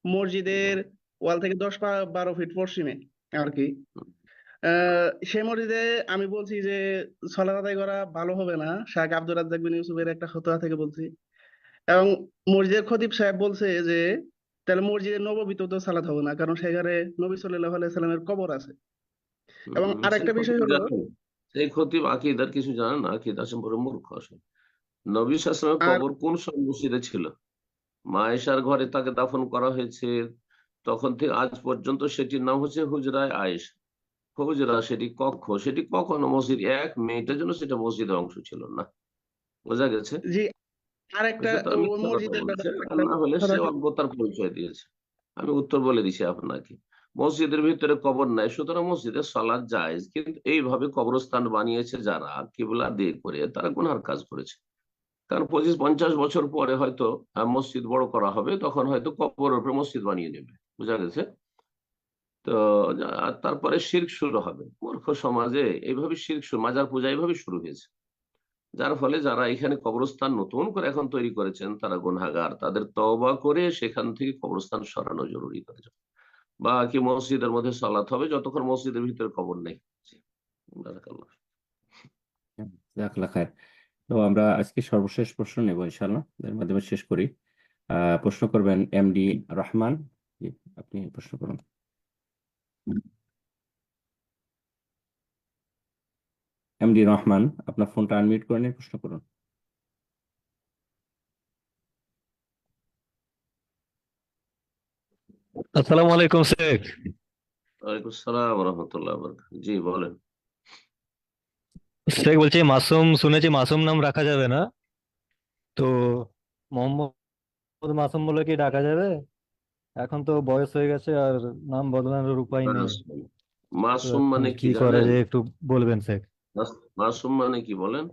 মসজিদের ওয়াল থেকে 10-12 ফিট পশ্চিমে আর কি। সেই মসজিদে আমি বলছি যে সালাত আদায় করা ভালো হবে না, শাহ আব্দুর রাজ্জাক বিন ইউসুফের একটা ফতোয়া থেকে বলছি। এবং মসজিদের খতিব সাহেব বলছে যে তাহলে মসজিদের নববীতেও তো সালাত হবে না, কারণ সেখানে নবী সাল্লাল্লাহু আলাইহি সাল্লামের কবর আছে। এবং সেই আরেকটা বিষয় খতিব হলো জানেন, সেই খতিব আকীদার কিছু জানেন না, আকীদা সম্পর্কে মূর্খ আসলে। নবী সাল্লাল্লাহু আলাইহি ওয়াসাল্লামের আর কবর কোন সব মসজিদে ছিল? মা আয়েশার ঘরে তাকে দাফন করা হয়েছে, তখন থেকে আজ পর্যন্ত সেটির নাম হচ্ছে হুজরায়ে আয়েশা। হুজরা সেটি কক্ষ, সেটি কখনো মসজিদ এক মিনিটের জন্য সেটা মসজিদের অংশ ছিল না। বোঝা গেছে? জি, আরেকটা সে তার ও মিথ্যা কথা মসজিদের বলছে, ব্যাপারে আর একটা না হলে কথা সে ছিল। অজ্ঞতার পরিচয় দিয়েছে। আমি উত্তর বলে দিছি আপনাকে। মসজিদের ভিতরে কবর নাই, সুতরাং মসজিদে সালাত জায়েজ, কিন্তু এইভাবে কবরস্থান বানিয়েছে যারা কিবলা দিয়ে করে, তারা গুনহার কাজ করেছে। কারণ 25-50 বছর পরে হয়তো মসজিদ বড় করা হবে, তখন হয়তো কবরের উপরে মসজিদ বানিয়ে নেবে। বোঝা গেছে? তো আর তারপরে শিরক শুরু হবে। মূর্খ সমাজে এইভাবে শিরক শুরু, মাজার পূজা এইভাবে শুরু হয়েছে। যার ফলে যারা এখানে কবরস্থান নতুন করে এখন তৈরি করেছেন তারা গুনাহগার, তাদের তওবা করে সেখান থেকে কবরস্থান সরানো জরুরি তাদের জন্য। বা কি মসজিদের মধ্যে সালাত হবে যতক্ষণ মসজিদের ভিতরে কবর নেই। জি, বারাকাল্লাহ। জাজাকাল্লাহ খায়ের। তো আমরা আজকে সর্বশেষ প্রশ্ন নেব ইনশাআল্লাহ, এর মাধ্যমে শেষ করি। প্রশ্ন করবেন এমডি রহমান, জি, আপনি প্রশ্ন করুন। এমডি রহমান, আপনার ফোনটা আনমিউট করে নিয়ে প্রশ্ন করুন। আসসালামু আলাইকুম শেখ। ওয়ালাইকুম আসসালাম রহমতুল্লাহ বরকাত। জি বলেন। শেখ বলছি মাসুম, শুনেছি মাসুম নাম রাখা যাবে না, তো মোহাম্মদ মাসুম বলে কি ডাকা যাবে? এখন তো বয়স হয়ে গেছে আর নাম বদলানোর উপায় নেই। মাসুম তো মাসুম এখন মানে কি কি করা জানেন? যায় একটু বলবেন শেখ? মাসুম মানে কি বলেন?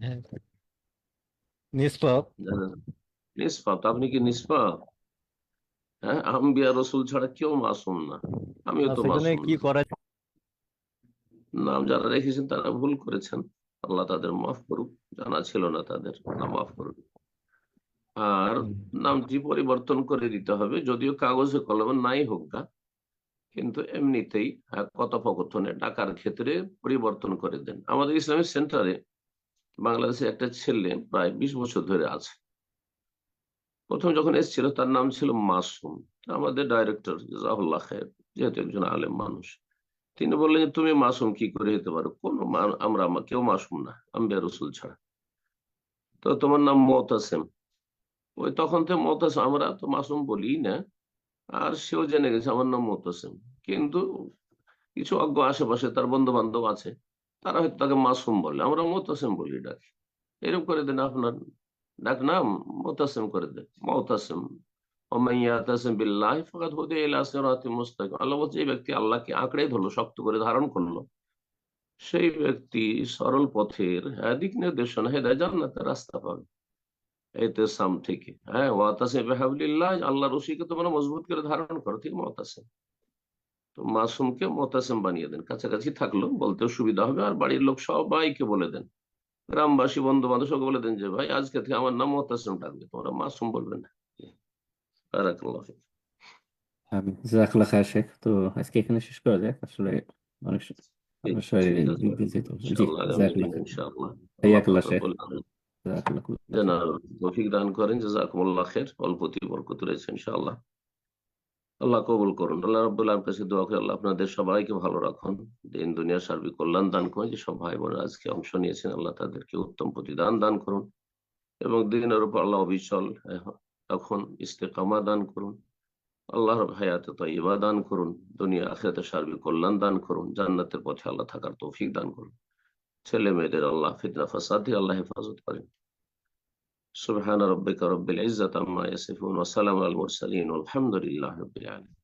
হ্যাঁ, নিষ্পাপ। জানেন? নিষ্পাপ। আপনি কি নিষ্পাপ? হ্যাঁ, আম্বিয়া রসুল ছাড়া কেউ মাসুম না, আমিও তো সেখানে মাসুম কি না। করা? নাম যারা রেখেছেন তারা ভুল করেছেন, আল্লাহ তাদের মাফ করুক। জানা ছিল না তাদের, আল্লাহ মাফ করুক। আর হুম, নামটি পরিবর্তন করে দিতে হবে, যদিও কাগজে কলমে নাই হোক না, কিন্তু এমনিতেই কথোপকথনে ডাকার ক্ষেত্রে পরিবর্তন করে দেন। আমাদের ইসলামিক সেন্টারে বাংলাদেশে একটা ছেলে প্রায় 20 বছর ধরে আছে। প্রথম যখন এসেছিল তার নাম ছিল মাসুম। আমাদের ডাইরেক্টর জাজাহুল্লাহ খায়ের, যেহেতু একজন আলেম মানুষ, তিনি বললেন যে তুমি মাসুম কি করে হতে পারো, আমরা কেউ মাসুম না আম্বিয়া রসুল ছাড়া, তো তোমার নাম মুতাসিম। ওই তখন থেকে মুতাসিম, আমরা তো মাসুম বলি না। আর সেও জেনে গেছে আমার নাম মুতাসিম। কিন্তু কিছু অজ্ঞ আশেপাশে তার বন্ধু বান্ধব আছে, তারা হয়তো তাকে মাসুম বলে, আমরা মুতাসিম বলি ডাকি। এরকম করে দেন আপনার ডাক নাম, মুতাসিম করে দেন, মুতাসিম। আল্লাহ বলছে, এই ব্যক্তি আল্লাহকে আঁকড়ে ধরলো, শক্ত করে ধারণ করলো, সেই ব্যক্তি সরল পথের দিক নির্দেশনা হেদায়েত জান্নাতের রাস্তা পাবে। এতেসাম থেকে, হ্যাঁ, ওয়াতাসিম বিহাবলিল্লাহ, আল্লাহ রশিকে তোমরা মজবুত করে ধারণ করো, ঠিক মুতাসিম। তো মাসুমকে মুতাসিম বানিয়ে দেন, কাছাকাছি থাকলো বলতেও সুবিধা হবে। আর বাড়ির লোক সবাইকে বলে দেন, গ্রামবাসী বন্ধু বান্ধব সবকে বলে দেন যে ভাই আজকে থেকে আমার নাম মুতাসিম ডাকবে, তোমরা মাসুম বলবে না। বারাকাল্লাহ ফিক। আমি জাজাকাল্লাহ খায়ের শেখ। তো আজকে এখানে শেষ করা যাক আসলে, অনেক ঠিক আমার শরীরে ঠিক আছে, দিক দিয়ে যেতে হবে। জি, ইনশাআল্লাহ আগামী জাজাকাল্লাহ দিন খায়ের। ইনশাআল্লাহ আল্লাহ হাইয়াকাল্লাহ পাক শেখ। রব্বুল আলামিন জাজাকাল্লাহ যেন খায়ের। তৌফিক দান করেন। জাযাকুমুল্লাহ খাইর। অল্পতি বরকত রয়েছে ইনশাআল্লাহ, আল্লাহ কবুল করুন। আল্লাহ রাব্বুল আলামিনের কাছে দোয়া করি আল্লাহ আপনাদের সবাইকে ভালো রাখুন, দিন দুনিয়া সার্বিক কল্যাণ দান করুন। যেসব ভাই বোনেরা আজকে অংশ নিয়েছেন আল্লাহ তাদেরকে উত্তম প্রতিদান দান করুন, এবং দিনের উপর আল্লাহ অবিচল তখন ইস্তেকামা দান করুন। আল্লাহর হায়াতে তাইয়্যিবা দান করুন, দুনিয়া আখিরাতে সার্বিক কল্যাণ দান করুন, জান্নাতের পথে আল্লাহ থাকার তৌফিক দান করুন। ছেলে মেয়েদের আল্লাহ ফিতনা ফাসাদ থেকে আল্লাহ হেফাজত করেন। সুবহান রাব্বিকা রব্বিল ইজ্জাতি আম্মা ইয়াসিফুন ওয়া সালামুন আলাল মুরসালিন ওয়ালহামদুলিল্লাহি রাব্বিল আলামিন।